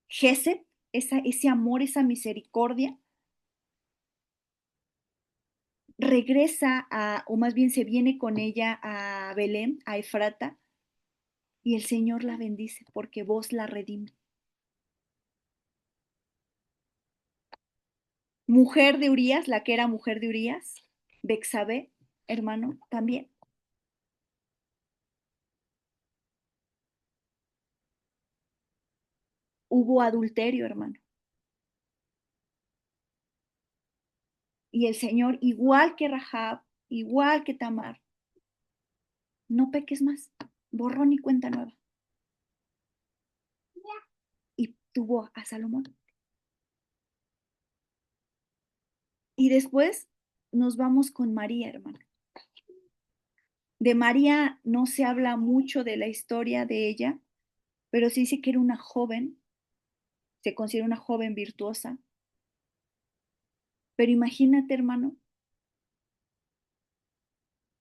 Gesed, ese amor, esa misericordia, regresa o más bien se viene con ella a Belén, a Efrata, y el Señor la bendice porque vos la redime. Mujer de Urías, la que era mujer de Urías, Bexabé, hermano, también. Hubo adulterio, hermano. Y el Señor, igual que Rahab, igual que Tamar, no peques más, borrón y cuenta nueva. Y tuvo a Salomón. Y después nos vamos con María, hermano. De María no se habla mucho de la historia de ella, pero sí dice que era una joven, se considera una joven virtuosa. Pero imagínate, hermano,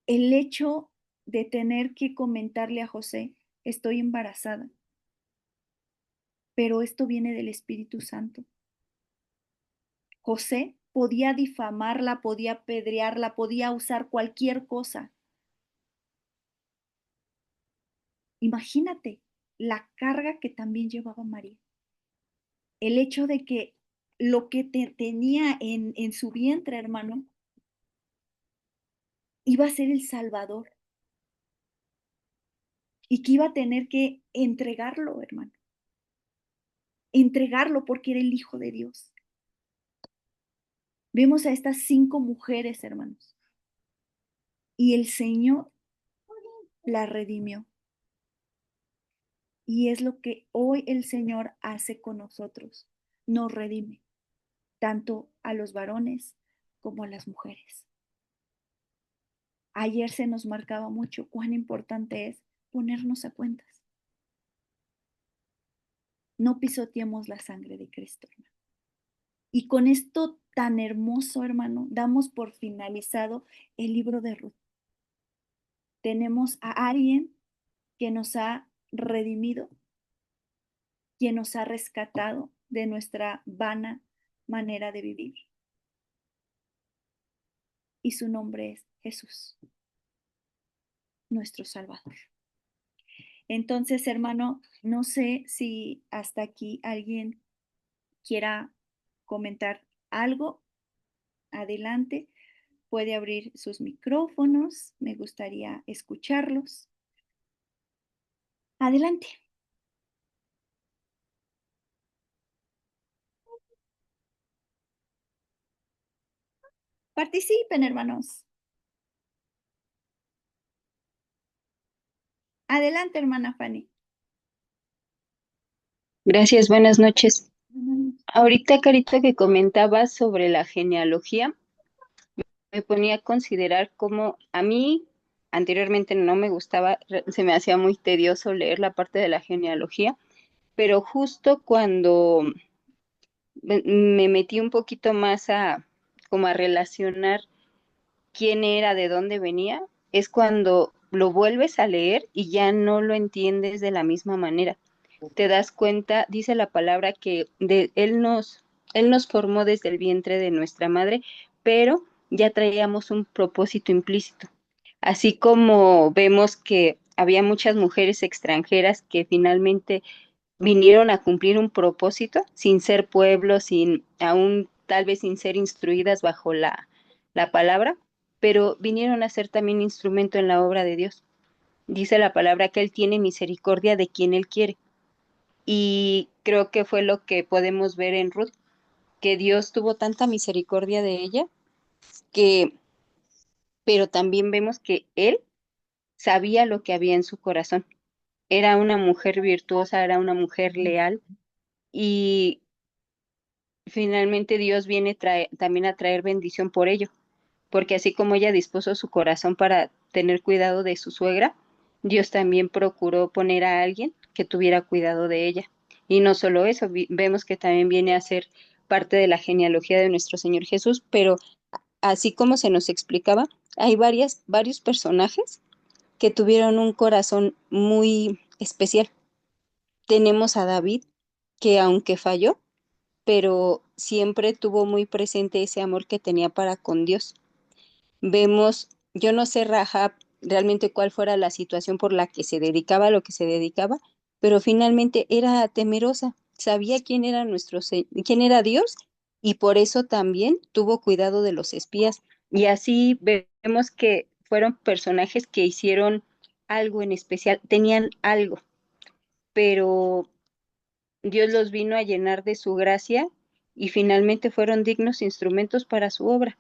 el hecho de tener que comentarle a José, estoy embarazada, pero esto viene del Espíritu Santo. José podía difamarla, podía apedrearla, podía usar cualquier cosa. Imagínate la carga que también llevaba María. El hecho de que lo que tenía en su vientre, hermano, iba a ser el Salvador y que iba a tener que entregarlo, hermano. entregarlo porque era el Hijo de Dios. Vemos a estas 5 mujeres, hermanos, y el Señor la redimió. Y es lo que hoy el Señor hace con nosotros, nos redime, tanto a los varones como a las mujeres. Ayer se nos marcaba mucho cuán importante es ponernos a cuentas. No pisoteemos la sangre de Cristo, hermano. Y con esto tan hermoso, hermano, damos por finalizado el libro de Ruth. Tenemos a alguien que nos ha redimido, quien nos ha rescatado de nuestra vana manera de vivir. Y su nombre es Jesús, nuestro Salvador. Entonces, hermano, no sé si hasta aquí alguien quiera comentar algo. Adelante, puede abrir sus micrófonos, me gustaría escucharlos. Adelante. Participen, hermanos. Adelante, hermana Fanny. Gracias, buenas noches. Ahorita, Carito, que comentabas sobre la genealogía, me ponía a considerar cómo a mí anteriormente no me gustaba, se me hacía muy tedioso leer la parte de la genealogía, pero justo cuando me metí un poquito más a como a relacionar quién era, de dónde venía, es cuando lo vuelves a leer y ya no lo entiendes de la misma manera. Te das cuenta, dice la palabra que él nos formó desde el vientre de nuestra madre, pero ya traíamos un propósito implícito. Así como vemos que había muchas mujeres extranjeras que finalmente vinieron a cumplir un propósito sin ser pueblo, sin aún tal vez sin ser instruidas bajo la palabra, pero vinieron a ser también instrumento en la obra de Dios. Dice la palabra que Él tiene misericordia de quien Él quiere. Y creo que fue lo que podemos ver en Ruth, que Dios tuvo tanta misericordia de ella, que, pero también vemos que Él sabía lo que había en su corazón. Era una mujer virtuosa, era una mujer leal y finalmente Dios viene también a traer bendición por ello, porque así como ella dispuso su corazón para tener cuidado de su suegra, Dios también procuró poner a alguien que tuviera cuidado de ella. Y no solo eso, vemos que también viene a ser parte de la genealogía de nuestro Señor Jesús, pero así como se nos explicaba, hay varios personajes que tuvieron un corazón muy especial. Tenemos a David, que aunque falló, pero siempre tuvo muy presente ese amor que tenía para con Dios. Vemos, yo no sé Rahab realmente cuál fuera la situación por la que se dedicaba a lo que se dedicaba, pero finalmente era temerosa, sabía quién era quién era Dios y por eso también tuvo cuidado de los espías. Y así vemos que fueron personajes que hicieron algo en especial, tenían algo, pero Dios los vino a llenar de su gracia y finalmente fueron dignos instrumentos para su obra.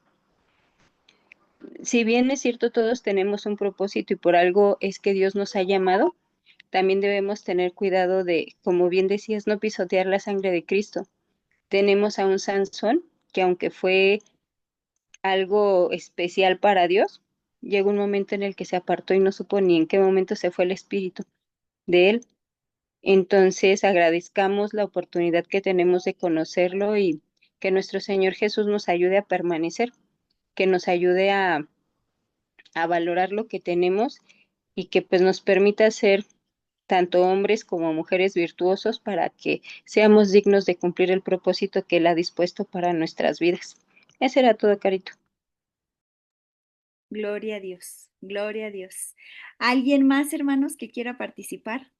Si bien es cierto, todos tenemos un propósito y por algo es que Dios nos ha llamado, también debemos tener cuidado de, como bien decías, no pisotear la sangre de Cristo. Tenemos a un Sansón que aunque fue algo especial para Dios, llegó un momento en el que se apartó y no supo ni en qué momento se fue el espíritu de él. Entonces agradezcamos la oportunidad que tenemos de conocerlo y que nuestro Señor Jesús nos ayude a permanecer, que nos ayude a valorar lo que tenemos y que pues nos permita ser tanto hombres como mujeres virtuosos para que seamos dignos de cumplir el propósito que Él ha dispuesto para nuestras vidas. Eso era todo, Carito. Gloria a Dios, gloria a Dios. ¿Alguien más, hermanos, que quiera participar?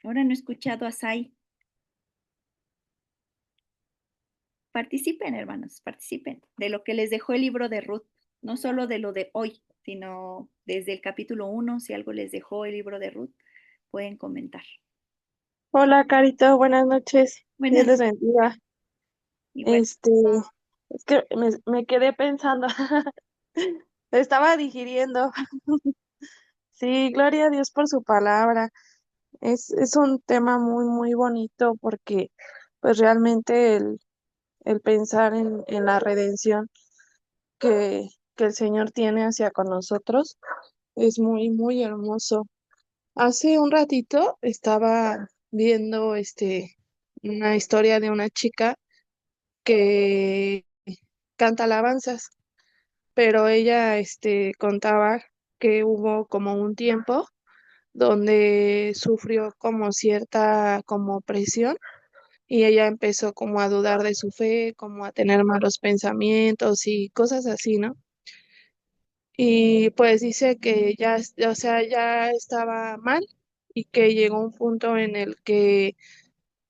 Ahora no he escuchado a Sai. Participen, hermanos, participen de lo que les dejó el libro de Ruth, no solo de lo de hoy. sino desde el capítulo 1, si algo les dejó el libro de Ruth, pueden comentar. Hola, Carito, buenas noches. Dios Buenas, les bendiga. igual. Este, es que me quedé pensando, estaba digiriendo. Sí, gloria a Dios por su palabra. Es un tema muy, muy bonito porque pues realmente el pensar en la redención que, que el Señor tiene hacia con nosotros es muy, muy hermoso. Hace un ratito estaba viendo una historia de una chica que canta alabanzas, pero ella contaba que hubo como un tiempo donde sufrió como cierta como presión y ella empezó como a dudar de su fe, como a tener malos pensamientos y cosas así, ¿no? Y pues dice que ya, o sea, ya estaba mal y que llegó un punto en el que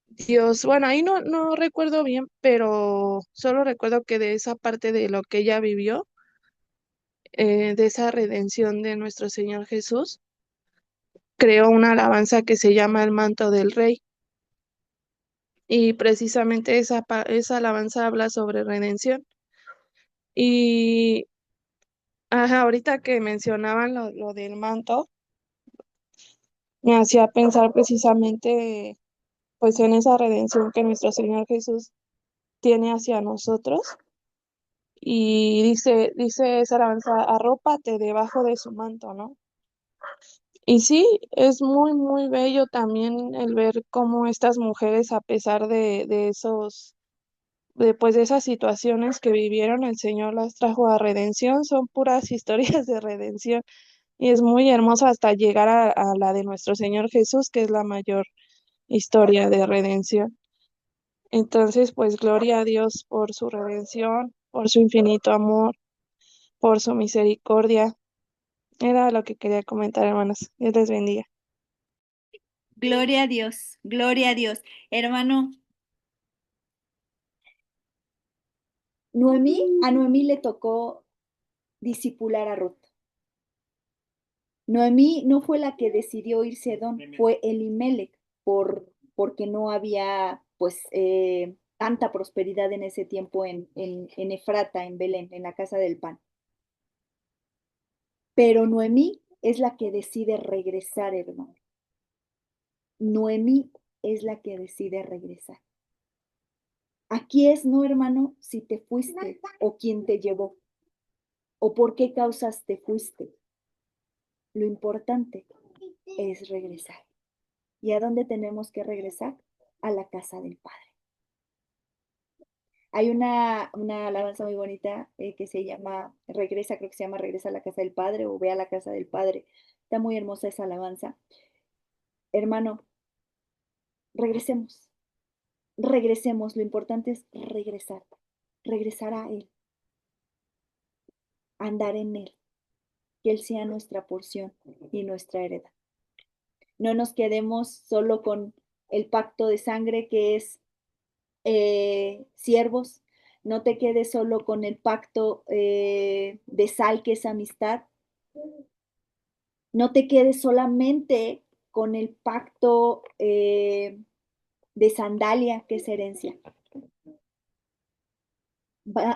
Dios, bueno, ahí no recuerdo bien, pero solo recuerdo que de esa parte de lo que ella vivió, de esa redención de nuestro Señor Jesús, creó una alabanza que se llama El Manto del Rey. Y precisamente esa alabanza habla sobre redención. Y ajá, ahorita que mencionaban lo del manto, me hacía pensar precisamente pues en esa redención que nuestro Señor Jesús tiene hacia nosotros. Y dice esa alabanza, arrópate debajo de su manto, ¿no? Y sí, es muy, muy bello también el ver cómo estas mujeres, a pesar de esos, de esas situaciones que vivieron, el Señor las trajo a redención, son puras historias de redención. Y es muy hermoso hasta llegar a la de nuestro Señor Jesús, que es la mayor historia de redención. Entonces, pues gloria a Dios por su redención, por su infinito amor, por su misericordia. Era lo que quería comentar, hermanos. Dios les bendiga. Gloria a Dios, gloria a Dios. Hermano, a Noemí le tocó discipular a Ruth. Noemí no fue la que decidió irse a Edom, fue Elimelech, porque no había pues tanta prosperidad en ese tiempo en Efrata, en Belén, en la casa del pan. Pero Noemí es la que decide regresar, hermano. Noemí es la que decide regresar. Aquí es, no, hermano, si te fuiste o quién te llevó o por qué causas te fuiste. Lo importante es regresar. ¿Y a dónde tenemos que regresar? A la casa del Padre. Hay una alabanza muy bonita que se llama Regresa, creo que se llama Regresa a la casa del Padre o Ve a la casa del Padre. Está muy hermosa esa alabanza. Hermano, regresemos, regresemos. Lo importante es regresar a Él, andar en Él, que Él sea nuestra porción y nuestra heredad. No nos quedemos solo con el pacto de sangre que es siervos, no te quedes solo con el pacto de sal que es amistad, no te quedes solamente con el pacto de sandalia que es herencia.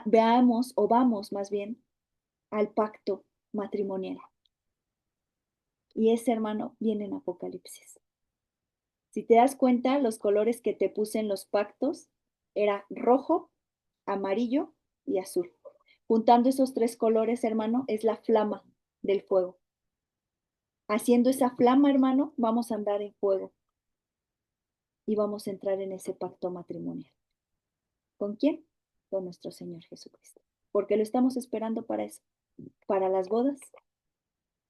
Veamos o vamos más bien al pacto matrimonial. Y ese, hermano, viene en Apocalipsis. Si te das cuenta, los colores que te puse en los pactos era rojo, amarillo y azul. Juntando esos tres colores, hermano, es la flama del fuego. Haciendo esa flama, hermano, vamos a andar en fuego y vamos a entrar en ese pacto matrimonial. ¿Con quién? Con nuestro Señor Jesucristo. Porque lo estamos esperando para eso, para las bodas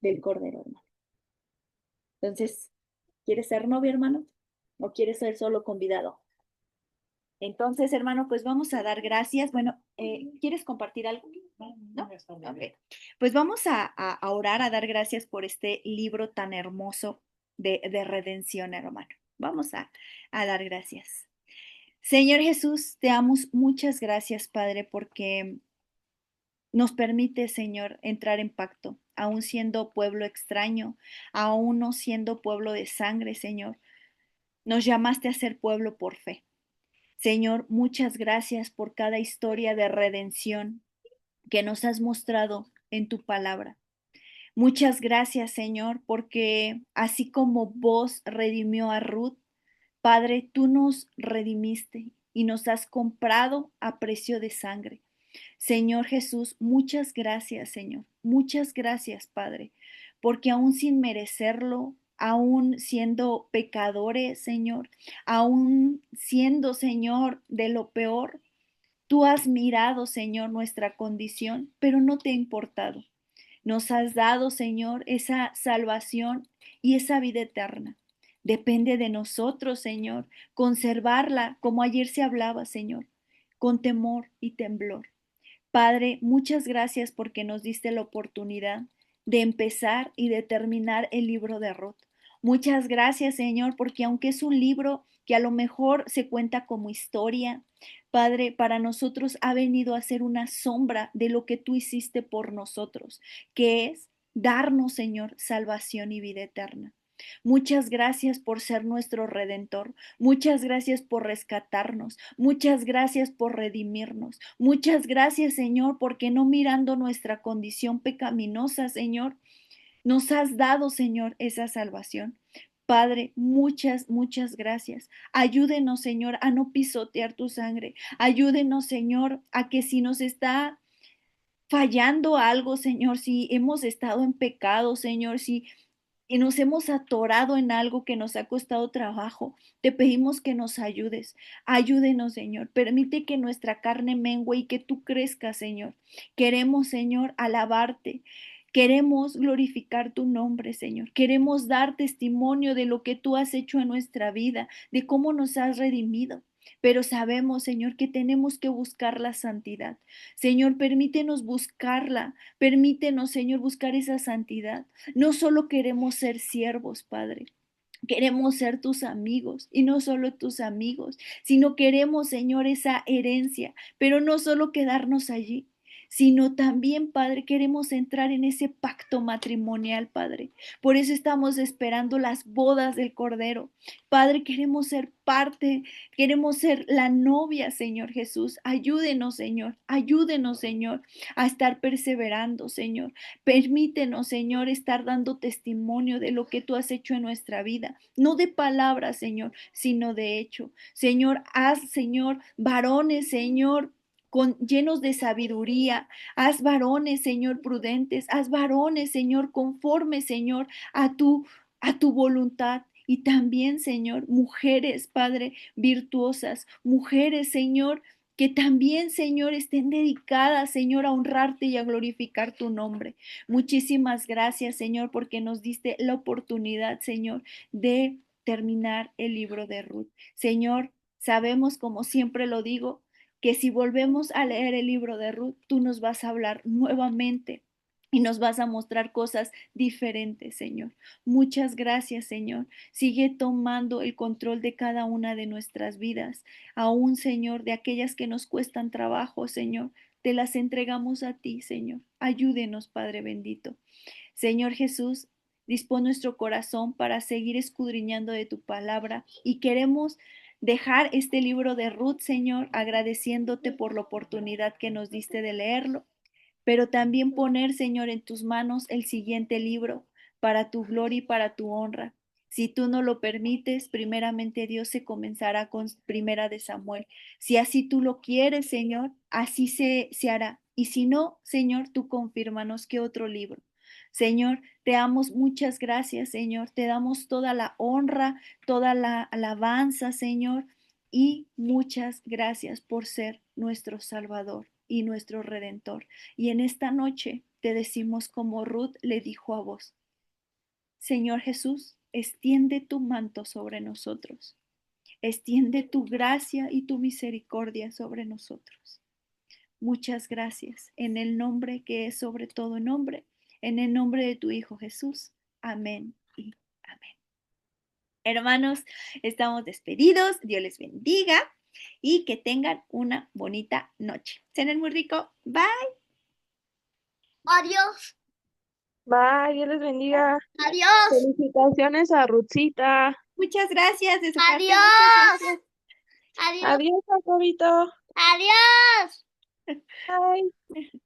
del Cordero, hermano. Entonces, ¿quieres ser novio, hermano? ¿O quieres ser solo convidado? Entonces, hermano, pues vamos a dar gracias. Bueno, ¿quieres compartir algo? ¿No? Okay. Pues vamos a orar, a dar gracias por este libro tan hermoso de redención, hermano. Vamos a dar gracias. Señor Jesús, te damos muchas gracias, Padre, porque Nos permite, Señor, entrar en pacto, aún siendo pueblo extraño, aún no siendo pueblo de sangre, Señor. Nos llamaste a ser pueblo por fe. Señor, muchas gracias por cada historia de redención que nos has mostrado en tu palabra. Muchas gracias, Señor, porque así como vos redimió a Ruth, Padre, tú nos redimiste y nos has comprado a precio de sangre. Señor Jesús, muchas gracias, Señor. Muchas gracias, Padre, porque aún sin merecerlo, aún siendo pecadores, Señor, aún siendo, Señor, de lo peor, tú has mirado, Señor, nuestra condición, pero no te ha importado. Nos has dado, Señor, esa salvación y esa vida eterna. Depende de nosotros, Señor, conservarla como ayer se hablaba, Señor, con temor y temblor. Padre, muchas gracias porque nos diste la oportunidad de empezar y de terminar el libro de Ruth. Muchas gracias, Señor, porque aunque es un libro que a lo mejor se cuenta como historia, Padre, para nosotros ha venido a ser una sombra de lo que tú hiciste por nosotros, que es darnos, Señor, salvación y vida eterna. Muchas gracias por ser nuestro redentor. Muchas gracias por rescatarnos. Muchas gracias por redimirnos. Muchas gracias, Señor, porque no mirando nuestra condición pecaminosa, Señor, nos has dado, Señor, esa salvación. Padre, muchas gracias. Ayúdenos, Señor, a no pisotear tu sangre. Ayúdenos, Señor, a que si nos está fallando algo, Señor, si hemos estado en pecado, Señor, si y nos hemos atorado en algo que nos ha costado trabajo. Te pedimos que nos ayudes. Ayúdenos, Señor. Permite que nuestra carne mengue y que tú crezcas, Señor. Queremos, Señor, alabarte. Queremos glorificar tu nombre, Señor. Queremos dar testimonio de lo que tú has hecho en nuestra vida, de cómo nos has redimido. Pero sabemos, Señor, que tenemos que buscar la santidad. Señor, permítenos buscarla. Permítenos, Señor, buscar esa santidad. No solo queremos ser siervos, Padre. Queremos ser tus amigos y no solo tus amigos, sino queremos, Señor, esa herencia, pero no solo quedarnos allí, sino también, Padre, queremos entrar en ese pacto matrimonial, Padre. Por eso estamos esperando las bodas del Cordero. Padre, queremos ser parte, queremos ser la novia, Señor Jesús. Ayúdenos, Señor, ayúdenos, Señor, a estar perseverando, Señor. Permítenos, Señor, estar dando testimonio de lo que tú has hecho en nuestra vida, no de palabras, Señor, sino de hecho. Señor, haz, Señor, varones, Señor, llenos de sabiduría, haz varones, Señor, prudentes, haz varones, Señor, conforme, Señor, a tu voluntad. Y también, Señor, mujeres, Padre, virtuosas, mujeres, Señor, que también, Señor, estén dedicadas, Señor, a honrarte y a glorificar tu nombre. Muchísimas gracias, Señor, porque nos diste la oportunidad, Señor, de terminar el libro de Ruth. Señor, sabemos, como siempre lo digo, que si volvemos a leer el libro de Ruth, tú nos vas a hablar nuevamente y nos vas a mostrar cosas diferentes, Señor. Muchas gracias, Señor. Sigue tomando el control de cada una de nuestras vidas, aún, Señor, de aquellas que nos cuestan trabajo, Señor. Te las entregamos a ti, Señor. Ayúdenos, Padre bendito. Señor Jesús, dispón nuestro corazón para seguir escudriñando de tu palabra y queremos dejar este libro de Ruth, Señor, agradeciéndote por la oportunidad que nos diste de leerlo, pero también poner, Señor, en tus manos el siguiente libro para tu gloria y para tu honra. Si tú no lo permites, primeramente Dios se comenzará con Primera de Samuel. Si así tú lo quieres, Señor, así se hará. Y si no, Señor, tú confírmanos qué otro libro. Señor, te damos muchas gracias, Señor. Te damos toda la honra, toda la alabanza, Señor. Y muchas gracias por ser nuestro Salvador y nuestro Redentor. Y en esta noche te decimos como Ruth le dijo a vos, Señor Jesús, extiende tu manto sobre nosotros. Extiende tu gracia y tu misericordia sobre nosotros. Muchas gracias. En el nombre que es sobre todo nombre, en el nombre de tu Hijo Jesús. Amén y amén. Hermanos, estamos despedidos. Dios les bendiga y que tengan una bonita noche. Cenen muy rico. Bye. Adiós. Bye, Dios les bendiga. Adiós. Felicitaciones a Ruthcita. Muchas gracias de su parte. Adiós. Muchas gracias. Adiós. Adiós, Jacobito. Adiós. Bye.